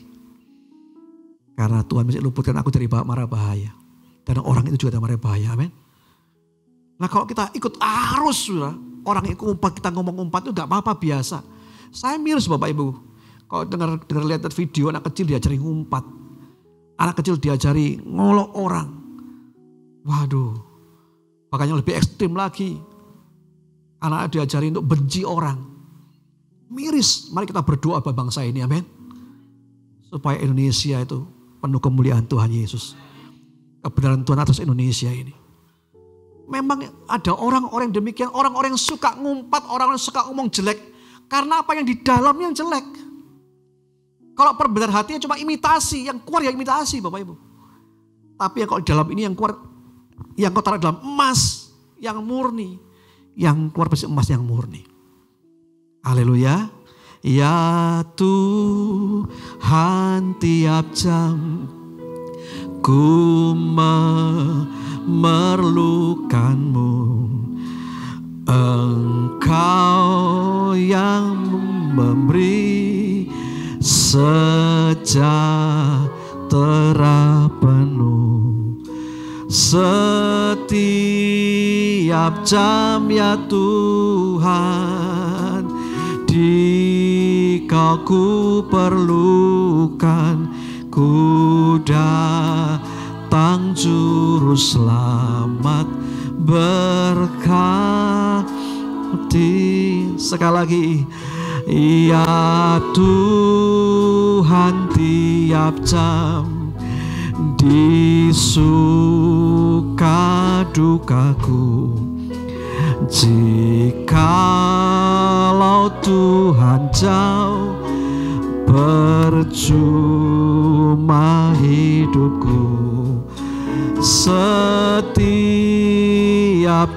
Speaker 4: Karena Tuhan masih luputkan aku dari mara bahaya. Dan orang itu juga dari mara bahaya, amin. Nah kalau kita ikut arus, orang ikut ngumpat, kita ngomong ngumpat itu gak apa-apa biasa. Saya miris Bapak Ibu. Kalau dengar lihat video anak kecil diajari ngumpat. Anak kecil diajari ngolok orang. Waduh, bahkan yang lebih ekstrim lagi. Anak diajari untuk benci orang. Miris, mari kita berdoa buat bangsa ini, amin. Supaya Indonesia itu penuh kemuliaan Tuhan Yesus. Kebenaran Tuhan atas Indonesia ini. Memang ada orang-orang demikian, orang-orang yang suka ngumpat, orang-orang yang suka ngomong jelek. Karena apa yang di dalamnya yang jelek. Kalau perbenar hatinya cuma imitasi, yang keluar ya imitasi Bapak Ibu. Tapi yang kalau di dalam ini yang keluar, yang kau taruh dalam emas, yang murni. Yang keluar pasti emas yang murni. Haleluya. Ya Tuhan tiap jam ku memerlukanmu. Engkau yang memberi sejahtera penuh. Setiap jam ya Tuhan, di Kau ku perlukan, ku datang juru selamat berkati. Sekali lagi, ya Tuhan tiap jam, di suka dukaku, jikalau Tuhan jauh, percuma hidupku. Setiap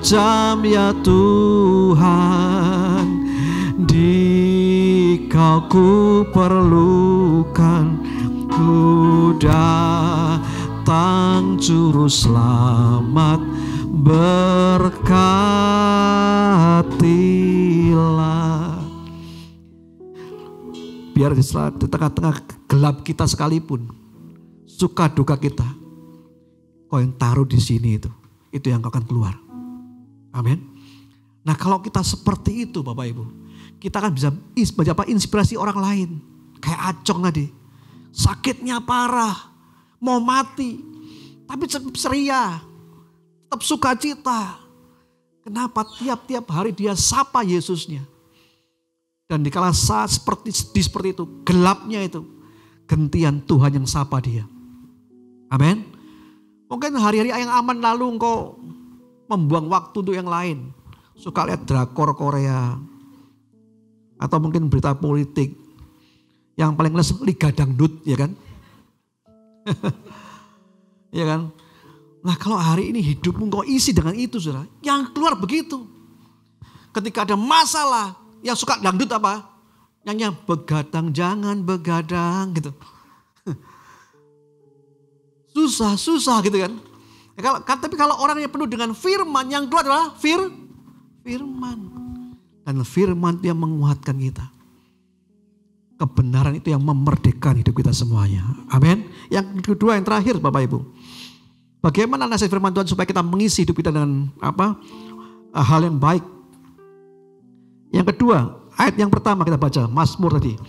Speaker 4: jam ya Tuhan, di Kau ku perlukan, ku datang juru selamat berkatilah. Biar di tengah-tengah gelap kita sekalipun, suka duka kita, Kau yang taruh di sini itu yang Kau akan keluar. Amin. Nah kalau kita seperti itu Bapak Ibu, kita kan bisa inspirasi orang lain. Kayak Acong tadi. Sakitnya parah, mau mati. Tapi tetap ceria, tetap sukacita. Kenapa tiap-tiap hari dia sapa Yesusnya. Dan dikala saat seperti itu, gelapnya itu, gantian Tuhan yang sapa dia. Amin. Mungkin hari-hari yang aman lalu engkau membuang waktu untuk yang lain. Suka lihat drakor Korea. Atau mungkin berita politik. Yang paling les Liga Dangdut, ya kan? Ya kan? Nah kalau hari ini hidupmu kau isi dengan itu, saudara. Yang keluar begitu. Ketika ada masalah, yang suka dangdut apa? Nyanyi begadang jangan begadang gitu. Susah gitu kan. Tapi kalau orang yang penuh dengan firman, yang keluar adalah firman. Dan firman itu yang menguatkan kita. Kebenaran itu yang memerdekakan hidup kita semuanya. Amin. Yang kedua, yang terakhir Bapak Ibu. Bagaimana nasihat firman Tuhan supaya kita mengisi hidup kita dengan hal yang baik. Yang kedua, ayat yang pertama kita baca, Mazmur tadi.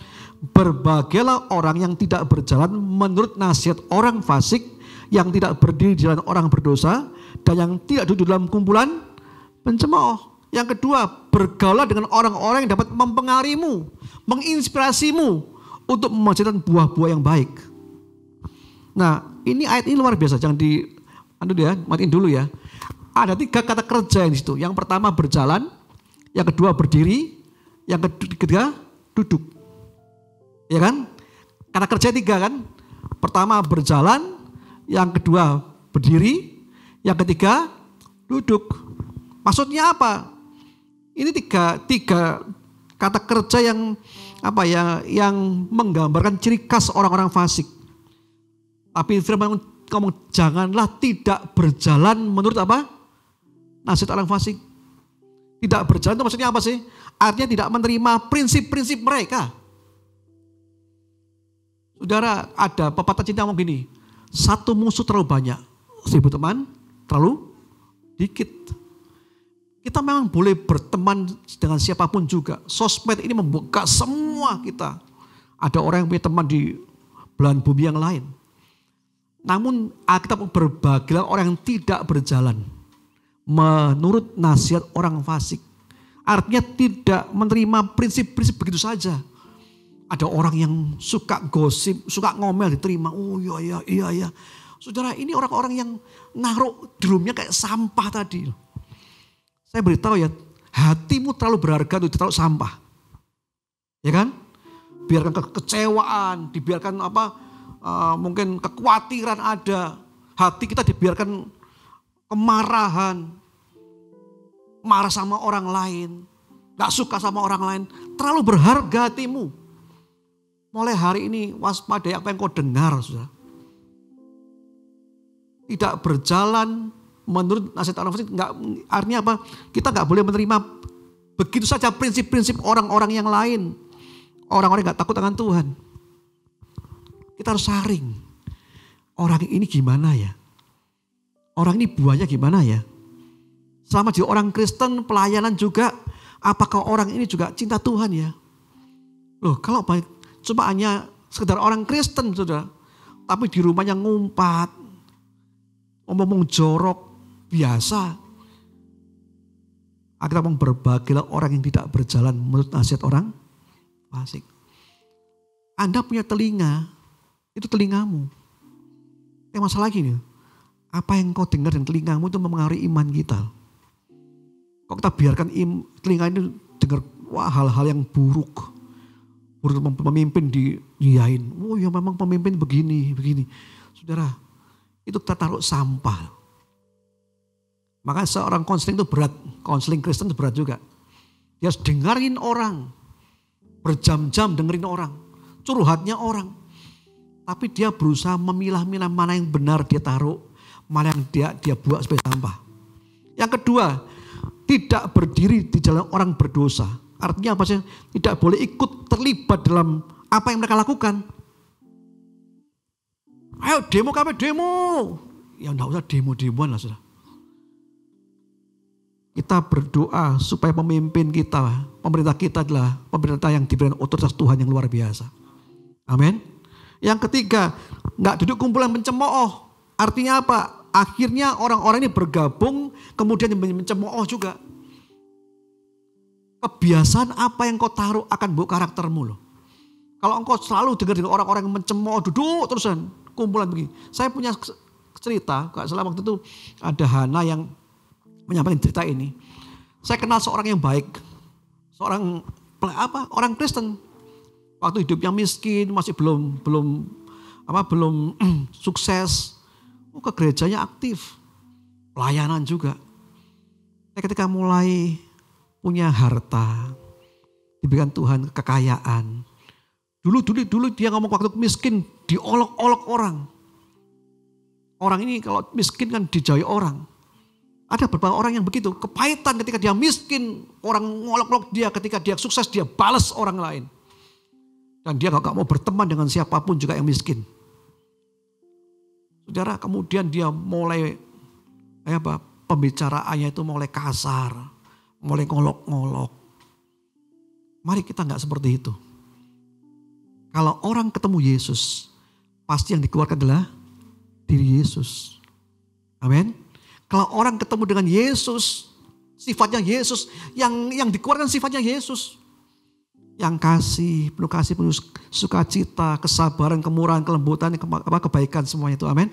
Speaker 4: Berbahagialah orang yang tidak berjalan menurut nasihat orang fasik, yang tidak berdiri di jalan orang berdosa, dan yang tidak duduk dalam kumpulan pencemooh. Yang kedua, bergaulah dengan orang-orang yang dapat mempengaruhimu, menginspirasimu untuk menghasilkan buah-buah yang baik. Nah, ini ayat ini luar biasa, jangan matiin dulu ya. Ada 3 kata kerja di situ. Yang pertama berjalan, yang kedua berdiri, yang ketiga duduk. Ya kan? Kata kerja 3 kan? Pertama berjalan, yang kedua berdiri, yang ketiga duduk. Maksudnya apa? Ini tiga kata kerja yang menggambarkan ciri khas orang-orang fasik. Tapi firman ngomong janganlah tidak berjalan menurut apa? Nasihat orang fasik. Tidak berjalan itu maksudnya apa sih? Artinya tidak menerima prinsip-prinsip mereka. Saudara, ada pepatah cinta ngomong gini, 1 musuh terlalu banyak, 1000 teman terlalu dikit. Kita memang boleh berteman dengan siapapun juga. Sosmed ini membuka semua kita. Ada orang yang punya teman di belahan bumi yang lain. Namun kita berbahagialah orang yang tidak berjalan menurut nasihat orang fasik. Artinya tidak menerima prinsip-prinsip begitu saja. Ada orang yang suka gosip, suka ngomel diterima. Oh iya. Saudara, ini orang-orang yang naruh dirinya kayak sampah tadi. Saya beritahu ya, hatimu terlalu berharga untuk ditaruh sampah. Ya kan? Biarkan kekecewaan, dibiarkan mungkin kekhawatiran ada. Hati kita dibiarkan kemarahan, marah sama orang lain, gak suka sama orang lain. Terlalu berharga hatimu. Mulai hari ini waspadai apa yang kau dengar, saudara. Tidak berjalan menurut nasihat orang fasik, artinya apa? Kita gak boleh menerima begitu saja prinsip-prinsip orang-orang yang lain. Orang-orang yang gak takut akan Tuhan. Kita harus saring. Orang ini gimana ya? Orang ini buahnya gimana ya? Selama jadi orang Kristen, pelayanan juga, apakah orang ini juga cinta Tuhan ya? Loh, kalau cuma hanya sekedar orang Kristen, saudara, tapi di rumahnya ngumpat, ngomong jorok, biasa. Kita mau berbahagialah orang yang tidak berjalan menurut nasihat orang fasik. Anda punya telinga, itu telingamu. Yang masalah gini, apa yang kau dengar dengan telingamu itu mempengaruhi iman kita. Kalau kita biarkan telinga ini dengar hal-hal yang buruk pemimpin diyain. Oh ya memang pemimpin begini. Saudara, itu kita taruh sampah. Makanya seorang konseling itu berat, konseling Kristen itu berat juga. Dia harus dengerin orang, berjam-jam dengerin orang, curhatnya orang. Tapi dia berusaha memilah-milah mana yang benar dia taruh, mana yang dia buat sebagai sampah. Yang kedua, tidak berdiri di jalan orang berdosa. Artinya apa sih? Tidak boleh ikut terlibat dalam apa yang mereka lakukan. Ayo demo Ya enggak usah demo-demoan lah sudah. kita berdoa supaya pemimpin kita, pemerintah kita adalah pemerintah yang diberikan otoritas Tuhan yang luar biasa. Amin. Yang ketiga, nggak duduk kumpulan pencemooh. Artinya apa? Akhirnya orang-orang ini bergabung kemudian mencemooh juga. Kebiasaan apa yang kau taruh akan bawa karaktermu loh. Kalau engkau selalu dengar dengan orang-orang yang mencemooh, duduk terusan kumpulan begini. Saya punya cerita, gak salah waktu itu ada Hana yang menyampaikan cerita ini. Saya kenal seorang yang baik, orang Kristen. Waktu hidupnya miskin, masih belum sukses. Ke gerejanya aktif, pelayanan juga. Ketika mulai punya harta, diberikan Tuhan kekayaan. Dulu dia ngomong waktu miskin diolok-olok orang. Orang ini kalau miskin kan dijauhi orang. Ada beberapa orang yang begitu, kepahitan ketika dia miskin, orang ngolok-olok dia, ketika dia sukses dia balas orang lain. Dan dia gak mau berteman dengan siapapun juga yang miskin. Saudara, kemudian dia mulai pembicaraannya itu mulai kasar, mulai ngolok-ngolok. Mari kita gak seperti itu. Kalau orang ketemu Yesus, pasti yang dikeluarkan adalah diri Yesus. Amin. Kalau orang ketemu dengan Yesus, sifatnya Yesus, yang dikeluarkan sifatnya Yesus. Yang penuh kasih, penuh sukacita, kesabaran, kemurahan, kelembutan, kebaikan semuanya itu. Amin.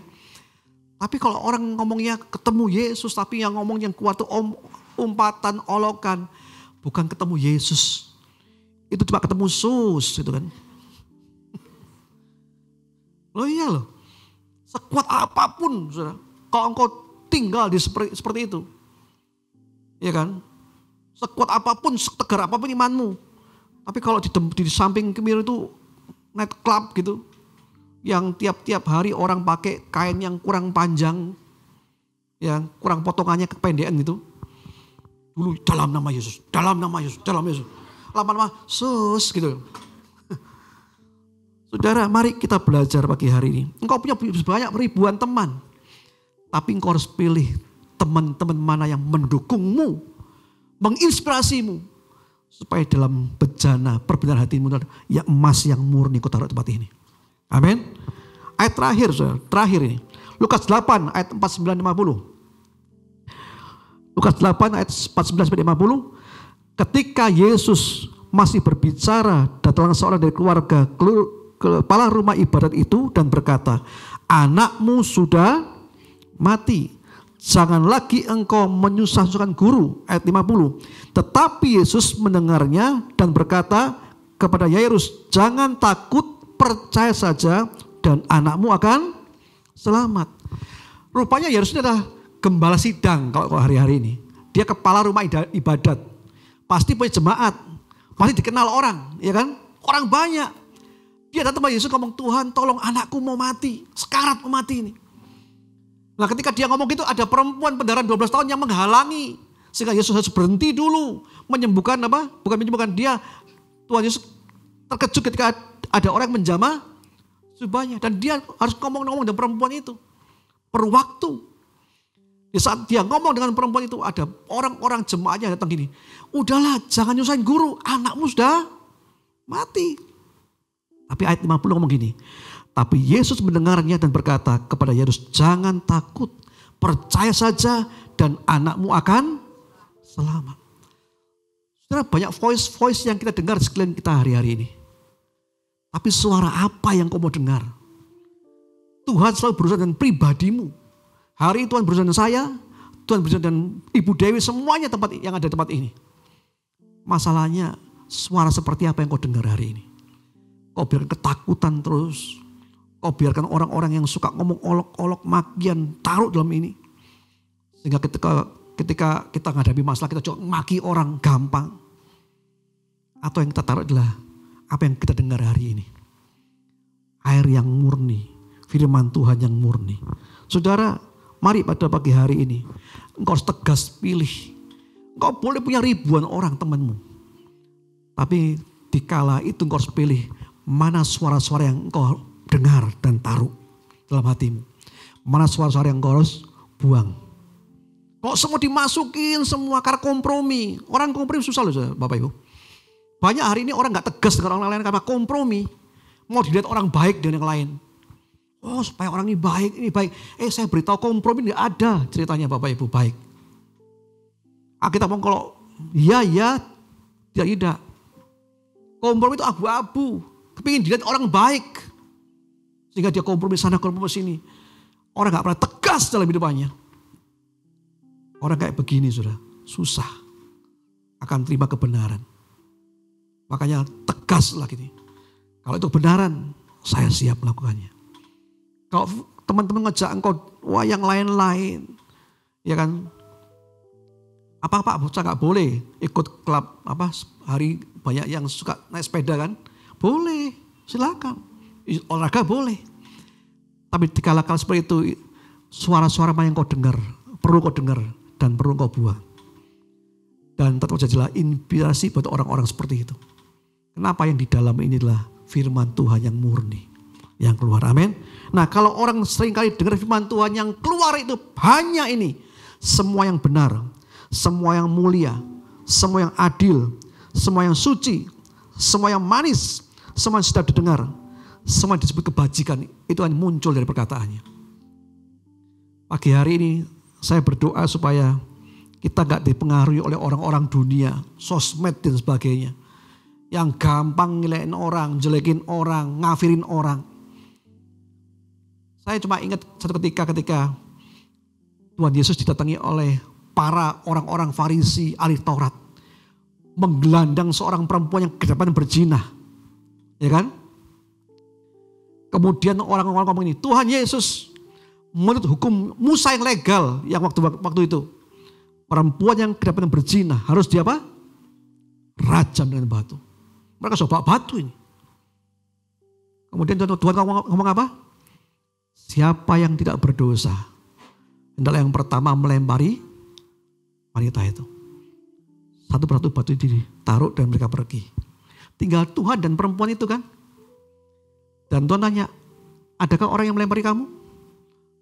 Speaker 4: Tapi kalau orang ngomongnya ketemu Yesus, tapi yang ngomong yang kuat itu umpatan, olokan, bukan ketemu Yesus. Itu cuma ketemu sus, gitu kan. Loh iya loh. Sekuat apapun, saudara, kalau engkau tinggal di seperti itu. Ya kan? Sekuat apapun, setegar apapun imanmu. Tapi kalau di samping kemiri itu night club gitu. Yang tiap-tiap hari orang pakai kain yang kurang panjang. Yang kurang potongannya kependekan gitu. Dulu dalam nama Yesus, dalam nama Yesus, dalam Yesus. Lama-lama sus gitu. Saudara, mari kita belajar pagi hari ini. Engkau punya banyak ribuan teman. Tapi engkau harus pilih teman-teman mana yang mendukungmu, menginspirasimu. Supaya dalam bejana perbenaran hatimu, ya emas yang murni kau taruh tempat ini. Amin. Ayat terakhir ini. Lukas 8 ayat 49-50. Lukas 8 ayat 49-50. Ketika Yesus masih berbicara, datanglah seorang dari keluarga kepala rumah ibadat itu dan berkata, anakmu sudah mati, jangan lagi engkau menyusah-susahkan guru. Ayat 50. Tetapi Yesus mendengarnya dan berkata kepada Yairus, jangan takut, percaya saja dan anakmu akan selamat. Rupanya Yairus ini adalah gembala sidang kalau hari-hari ini. Dia kepala rumah ibadat. Pasti punya jemaat, pasti dikenal orang, ya kan? Orang banyak. Dia datang kepada Yesus ngomong, Tuhan tolong anakku mau mati, sekarat mau mati ini. Nah ketika dia ngomong gitu ada perempuan pendarahan 12 tahun yang menghalangi. Sehingga Yesus harus berhenti dulu. Menyembuhkan apa? Bukan menyembuhkan dia. Tuhan Yesus terkejut ketika ada orang menjamah jubahnya. Dan dia harus ngomong-ngomong dengan perempuan itu. Per waktu. Di saat dia ngomong dengan perempuan itu ada orang-orang jemaatnya datang gini. Udahlah jangan nyusahin guru. Anakmu sudah mati. Tapi ayat 50 ngomong gini. Tapi Yesus mendengarnya dan berkata kepada Yairus, jangan takut, percaya saja dan anakmu akan selamat. Saudara, banyak voice yang kita dengar di sekeliling kita hari-hari ini. Tapi suara apa yang kau mau dengar? Tuhan selalu berurusan dengan pribadimu. Hari ini Tuhan berurusan dengan saya, Tuhan berurusan dengan Ibu Dewi, semuanya tempat yang ada di tempat ini. Masalahnya suara seperti apa yang kau dengar hari ini? Kau biarkan ketakutan terus. Kau biarkan orang-orang yang suka ngomong olok-olok makian taruh dalam ini. Sehingga ketika kita menghadapi masalah kita coba maki orang gampang. Atau yang kita taruh adalah apa yang kita dengar hari ini. Air yang murni. Firman Tuhan yang murni. Saudara, mari pada pagi hari ini. Engkau harus tegas pilih. Engkau boleh punya ribuan orang temanmu. Tapi dikala itu engkau harus pilih. Mana suara-suara yang engkau dengar dan taruh dalam hatimu. Mana suara-suara yang engkau harus buang. Kok semua dimasukin semua karena kompromi. Orang kompromi susah loh Bapak Ibu. Banyak hari ini orang gak tegas dengan orang lain karena kompromi. Mau dilihat orang baik dengan yang lain. Oh supaya orang ini baik. Saya beritahu kompromi tidak ada ceritanya Bapak Ibu baik. Kita ngomong kalau iya, tidak. Kompromi itu abu-abu. Kepingin dilihat orang baik. Sehingga dia kompromi sana, kompromi sini. Orang gak pernah tegas dalam hidupannya. Orang kayak begini sudah susah akan terima kebenaran. Makanya tegaslah gini. Kalau itu kebenaran, saya siap melakukannya. Kalau teman-teman ngejak engkau, wah yang lain-lain, ya kan? Apa Pak, bocah nggak boleh ikut klub hari banyak yang suka naik sepeda kan? Boleh, silakan. Olahraga boleh. Tapi dikala-kala seperti itu, suara-suara mana yang kau dengar, perlu kau dengar. Dan perlu kau buang. Dan tetap jadilah inspirasi buat orang-orang seperti itu. Kenapa yang di dalam ini adalah firman Tuhan yang murni. Yang keluar, amin. Nah kalau orang seringkali dengar firman Tuhan yang keluar itu hanya ini. Semua yang benar, semua yang mulia, semua yang adil, semua yang suci, semua yang manis, semua yang sudah didengar. Semua yang disebut kebajikan itu hanya muncul dari perkataannya. Pagi hari ini saya berdoa supaya kita gak dipengaruhi oleh orang-orang dunia, sosmed dan sebagainya. Yang gampang ngelain orang, jelekin orang, ngafirin orang. Saya cuma ingat satu ketika Tuhan Yesus didatangi oleh para orang-orang Farisi, ahli Taurat. Menggelandang seorang perempuan yang kedapatan berzina. Ya kan? Kemudian orang-orang ngomong ini, Tuhan Yesus, menurut hukum Musa yang legal yang waktu itu perempuan yang kedapatan berzina harus dia apa? Rajam dengan batu. Mereka coba batu ini. Kemudian Tuhan ngomong apa? Siapa yang tidak berdosa hendaklah yang pertama melempari wanita itu. Satu persatu batu itu ditaruh dan mereka pergi. Tinggal Tuhan dan perempuan itu kan. Dan Tuhan tanya, adakah orang yang melempari kamu?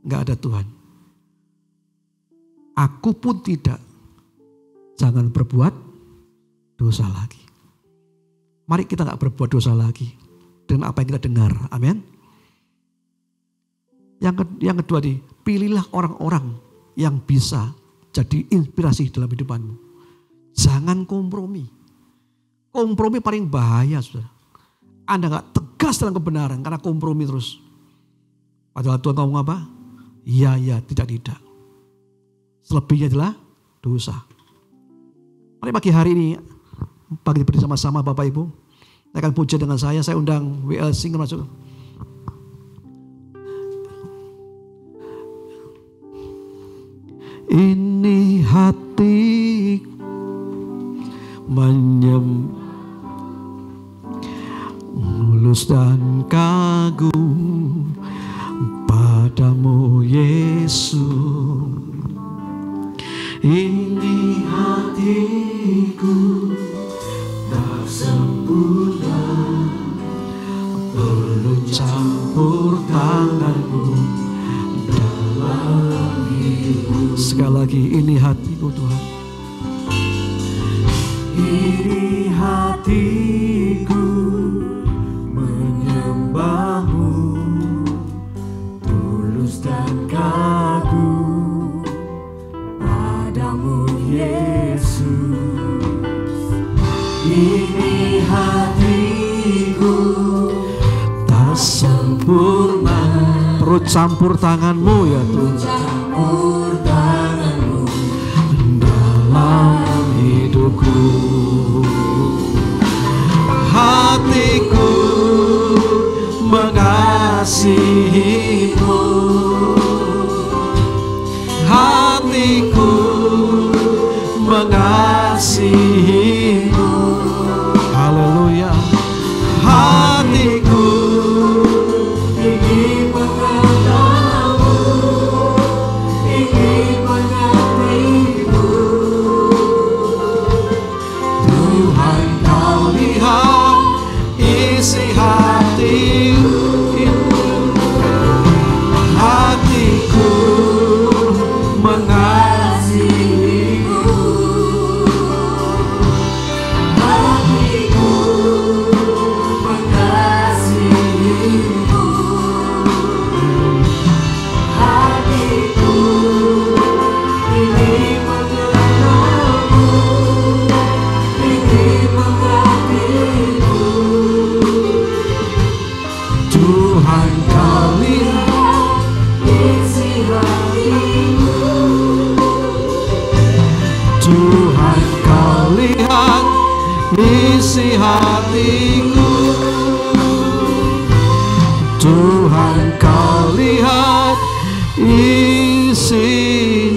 Speaker 4: Enggak ada Tuhan. Aku pun tidak. Jangan berbuat dosa lagi. Mari kita enggak berbuat dosa lagi. Dengan apa yang kita dengar. Amin. Yang kedua nih, pilihlah orang-orang yang bisa jadi inspirasi dalam hidupanmu. Jangan kompromi. Kompromi paling bahaya, saudara. Anda enggak tegas dalam kebenaran karena kompromi terus. Padahal Tuhan ngomong apa? Iya, tidak. Selebihnya adalah dosa. Mari pagi hari ini, pagi bersama-sama Bapak Ibu. Saya akan puja dengan saya undang WL Singer masuk. Ini hati mulus dan kagum padamu Yesus. Ini hatiku tak sempurna, perlu campur tanganmu dalam hidup. Sekali lagi, ini hatiku Tuhan. Ini hatiku menyembahmu, tulus dan kagum padamu Yesus. Ini hatiku tak sempurna, perlu campur tanganmu ya Tuhan. Campur tanganmu dalam hidupku. Hatiku mengasihimu, hatiku mengasihimu. Haleluya. Hatiku ingin mengenalmu, ingin mengertimu. Tuhan, kau lihat isi hatiku. Hatiku mengasihimu, isi hatiku. Tuhan kau lihat isi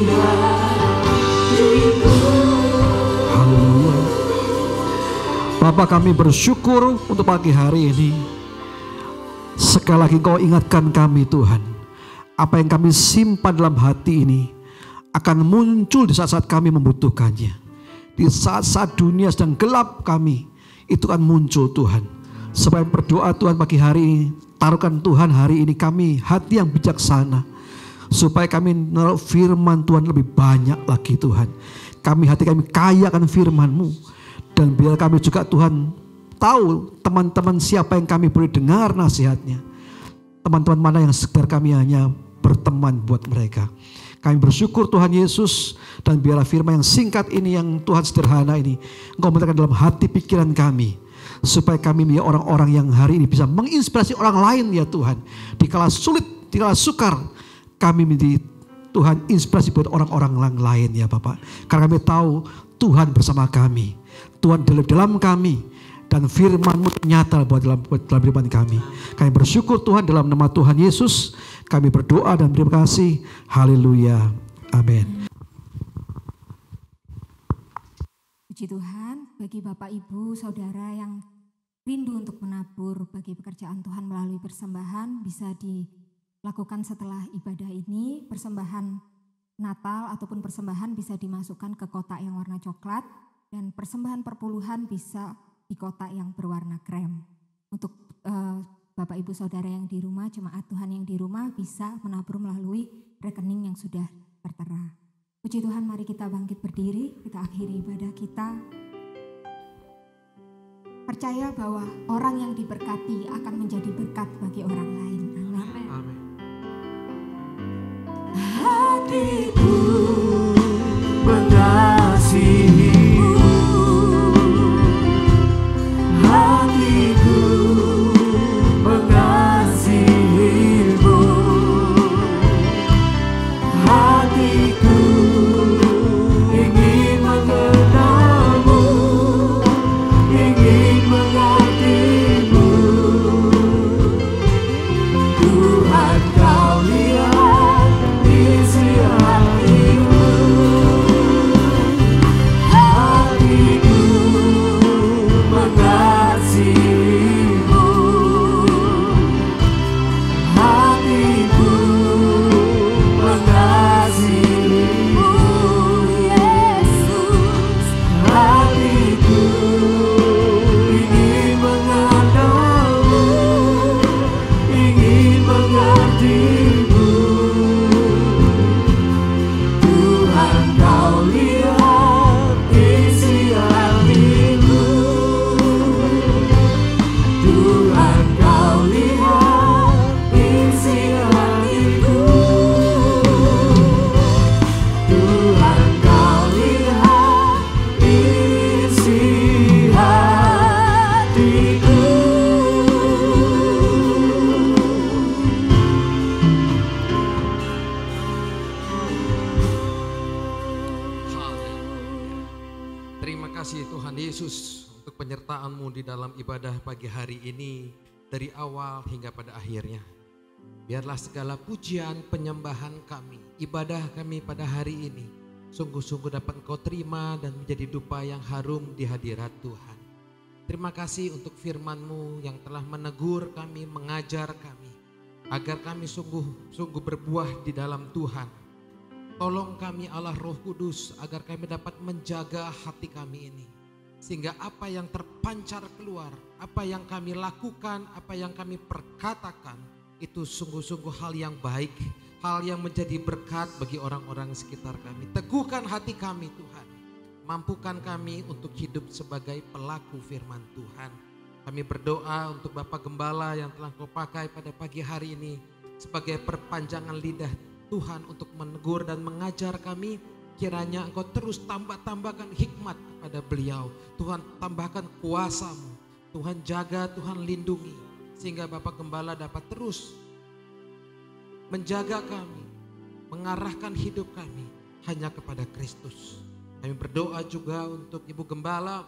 Speaker 4: hatiku. Haleluya. Bapa, kami bersyukur untuk pagi hari ini. Sekali lagi Kau ingatkan kami Tuhan, apa yang kami simpan dalam hati ini akan muncul di saat-saat kami membutuhkannya. Di saat-saat dunia sedang gelap kami, itu akan muncul Tuhan. Supaya berdoa Tuhan pagi hari ini, taruhkan Tuhan hari ini kami hati yang bijaksana. Supaya kami menaruh firman Tuhan lebih banyak lagi Tuhan. Hati kami kaya akan firman-Mu. Dan biar kami juga Tuhan tahu teman-teman siapa yang kami boleh dengar nasihatnya. Teman-teman mana yang sekedar kami hanya berteman buat mereka. Kami bersyukur Tuhan Yesus, dan biarlah firman yang singkat ini, yang Tuhan sederhana ini, Engkau menetapkan dalam hati pikiran kami. Supaya kami menjadi orang-orang yang hari ini bisa menginspirasi orang lain ya Tuhan. Dikala sulit, dikala sukar, kami menjadi Tuhan inspirasi buat orang-orang lain ya Bapak. Karena kami tahu Tuhan bersama kami. Tuhan dalam kami. Dan firman-Mu nyata buat dalam kehidupan kami. Kami bersyukur Tuhan dalam nama Tuhan Yesus. Kami berdoa dan berterima kasih. Haleluya. Amin.
Speaker 1: Puji Tuhan, bagi Bapak Ibu Saudara yang rindu untuk menabur bagi pekerjaan Tuhan melalui persembahan, bisa dilakukan setelah ibadah ini. Persembahan Natal ataupun persembahan bisa dimasukkan ke kotak yang warna coklat, dan persembahan perpuluhan bisa di kotak yang berwarna krem. Untuk Bapak Ibu Saudara yang di rumah, jemaat Tuhan yang di rumah bisa menabur melalui rekening yang sudah tertera. Puji Tuhan, mari kita bangkit berdiri, kita akhiri ibadah kita. Percaya bahwa orang yang diberkati akan menjadi berkat bagi orang lain. Amin.
Speaker 4: Amin.
Speaker 3: Hatiku mengasihi-Mu, hatiku mengasihi-Mu, hatiku ingin mengenal-Mu, ingin mengerti-Mu. Tuhan, Kau lihat isi hatiku, hatiku mengasihi-Mu, hatiku mengasihi-Mu, Yesus. Hatiku ingin mengenal-Mu, ingin mengerti-Mu. Tuhan, Kau lihat isi hatiku, Tuhan, Kau lihat isi hatiku, Tuhan, Kau lihat isi hatiku.
Speaker 5: Terima kasih Tuhan Yesus untuk penyertaan-Mu di dalam ibadah pagi hari ini, dari awal hingga pada akhirnya. Biarlah segala pujian, penyembahan kami, ibadah kami pada hari ini sungguh-sungguh dapat Engkau terima dan menjadi dupa yang harum di hadirat Tuhan. Terima kasih untuk firman-Mu yang telah menegur kami, mengajar kami, agar kami sungguh-sungguh berbuah di dalam Tuhan. Tolong kami Allah Roh Kudus agar kami dapat menjaga hati kami ini. Sehingga apa yang terpancar keluar, apa yang kami lakukan, apa yang kami perkatakan, itu sungguh-sungguh hal yang baik, hal yang menjadi berkat bagi orang-orang sekitar kami. Teguhkan hati kami Tuhan, mampukan kami untuk hidup sebagai pelaku firman Tuhan. Kami berdoa untuk Bapak Gembala yang telah Kau pakai pada pagi hari ini sebagai perpanjangan lidah Tuhan untuk menegur dan mengajar kami. Kiranya Engkau terus tambahkan hikmat kepada beliau. Tuhan, tambahkan kuasa-Mu. Tuhan, jaga, Tuhan lindungi. Sehingga Bapak Gembala dapat terus menjaga kami, mengarahkan hidup kami hanya kepada Kristus. Kami berdoa juga untuk Ibu Gembala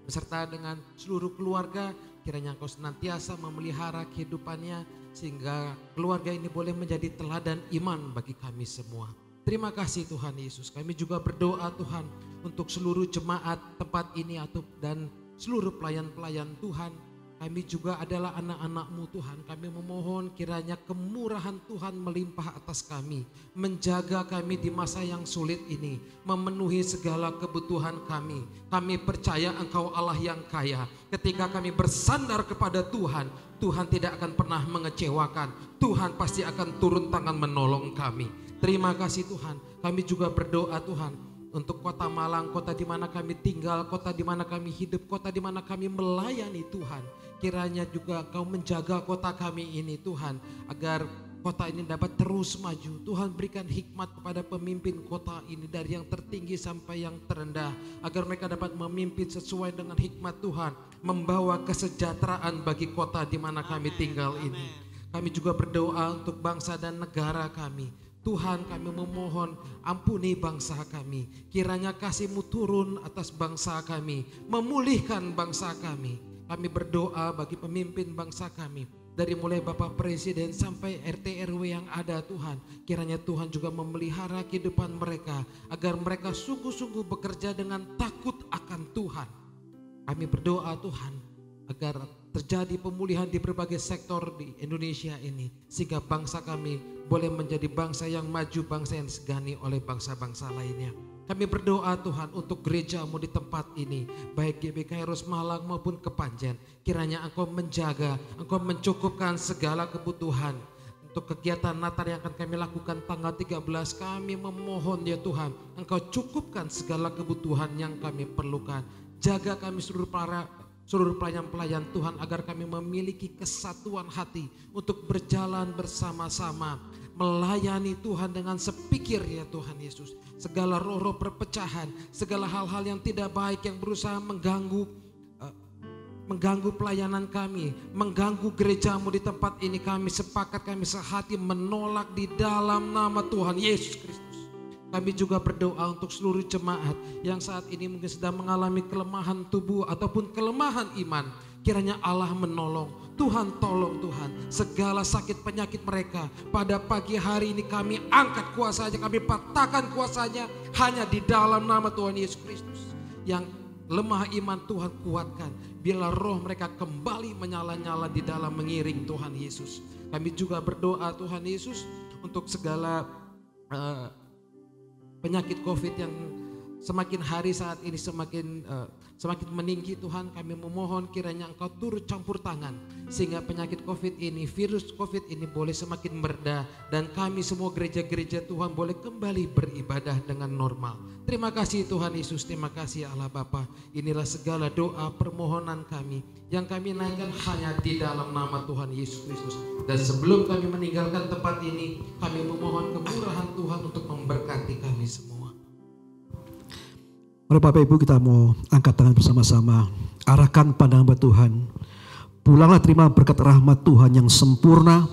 Speaker 5: beserta dengan seluruh keluarga. Kiranya Engkau senantiasa memelihara kehidupannya sehingga keluarga ini boleh menjadi teladan iman bagi kami semua. Terima kasih Tuhan Yesus. Kami juga berdoa Tuhan untuk seluruh jemaat tempat ini dan seluruh pelayan-pelayan Tuhan. Kami juga adalah anak-anak-Mu Tuhan. Kami memohon kiranya kemurahan Tuhan melimpah atas kami. Menjaga kami di masa yang sulit ini. Memenuhi segala kebutuhan kami. Kami percaya Engkau Allah yang kaya. Ketika kami bersandar kepada Tuhan, Tuhan tidak akan pernah mengecewakan. Tuhan pasti akan turun tangan menolong kami. Terima kasih Tuhan. Kami juga berdoa Tuhan untuk kota Malang, kota di mana kami tinggal, kota di mana kami hidup, kota di mana kami melayani Tuhan. Kiranya juga Engkau menjaga kota kami ini Tuhan, agar kota ini dapat terus maju. Tuhan berikan hikmat kepada pemimpin kota ini dari yang tertinggi sampai yang terendah, agar mereka dapat memimpin sesuai dengan hikmat Tuhan, membawa kesejahteraan bagi kota di mana kami tinggal ini. Kami juga berdoa untuk bangsa dan negara kami. Tuhan, kami memohon ampuni bangsa kami. Kiranya kasih-Mu turun atas bangsa kami, memulihkan bangsa kami. Kami berdoa bagi pemimpin bangsa kami, dari mulai Bapak Presiden sampai RT RW yang ada Tuhan. Kiranya Tuhan juga memelihara kehidupan mereka, agar mereka sungguh-sungguh bekerja dengan takut akan Tuhan. Kami berdoa Tuhan, agar terjadi pemulihan di berbagai sektor di Indonesia ini, sehingga bangsa kami boleh menjadi bangsa yang maju, bangsa yang disegani oleh bangsa-bangsa lainnya. Kami berdoa Tuhan untuk gereja-Mu di tempat ini, baik GBI Kairos Malang maupun Kepanjen. Kiranya Engkau menjaga, Engkau mencukupkan segala kebutuhan. Untuk kegiatan Natal yang akan kami lakukan tanggal 13, kami memohon ya Tuhan, Engkau cukupkan segala kebutuhan yang kami perlukan. Jaga kami seluruh pelayan-pelayan Tuhan, agar kami memiliki kesatuan hati untuk berjalan bersama-sama, melayani Tuhan dengan sepikir ya Tuhan Yesus. Segala roh-roh perpecahan, segala hal-hal yang tidak baik yang berusaha mengganggu pelayanan kami, mengganggu gereja-Mu di tempat ini, kami sepakat, kami sehati menolak di dalam nama Tuhan Yesus Kristus. Kami juga berdoa untuk seluruh jemaat yang saat ini mungkin sedang mengalami kelemahan tubuh ataupun kelemahan iman. Kiranya Allah menolong. Tuhan tolong Tuhan. Segala sakit penyakit mereka pada pagi hari ini kami angkat kuasanya, kami patahkan kuasanya hanya di dalam nama Tuhan Yesus Kristus. Yang lemah iman Tuhan kuatkan. Biarlah roh mereka kembali menyala-nyala di dalam mengiring Tuhan Yesus. Kami juga berdoa Tuhan Yesus untuk segala penyakit COVID yang semakin hari saat ini semakin meninggi Tuhan. Kami memohon kiranya Engkau turut campur tangan, sehingga penyakit COVID ini, virus COVID ini boleh semakin mereda, dan kami semua gereja-gereja Tuhan boleh kembali beribadah dengan normal. Terima kasih Tuhan Yesus, terima kasih Allah Bapa. Inilah segala doa permohonan kami yang kami naikkan hanya di dalam nama Tuhan Yesus Kristus. Dan sebelum kami meninggalkan tempat ini, kami memohon kemurahan Tuhan untuk memberkati kami semua.
Speaker 4: Mari Bapak Ibu, kita mau angkat tangan bersama-sama, arahkan pandangan buat Tuhan. Pulanglah terima berkat rahmat Tuhan yang sempurna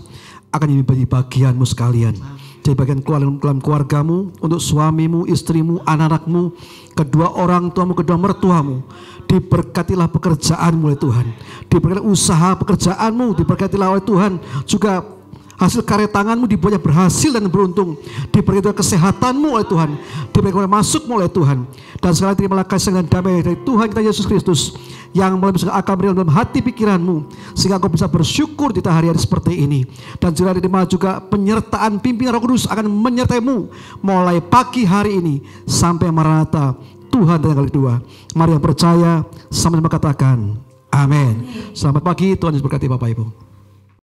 Speaker 4: akan menjadi bagianmu sekalian. Jadi bagian dalam keluargamu, untuk suamimu, istrimu, anak-anakmu, kedua orang tuamu, kedua mertuamu. Diberkatilah pekerjaanmu oleh Tuhan. Diberkatilah usaha pekerjaanmu, diberkatilah oleh Tuhan. Juga hasil karya tanganmu dibuatnya berhasil dan beruntung. Diberkati kesehatanmu oleh Tuhan, diberkati masukmu oleh Tuhan. Dan sekali terimalah kasih dan damai dari Tuhan kita Yesus Kristus yang akan berikan dalam hati pikiranmu, sehingga kau bisa bersyukur di hari-hari seperti ini. Dan juga terima juga penyertaan pimpinan Roh Kudus akan menyertaimu mulai pagi hari ini sampai Maranatha Tuhan dan yang kali kedua. Mari yang percaya sama-sama katakan amin. Selamat pagi, Tuhan Yesus berkati Bapak Ibu.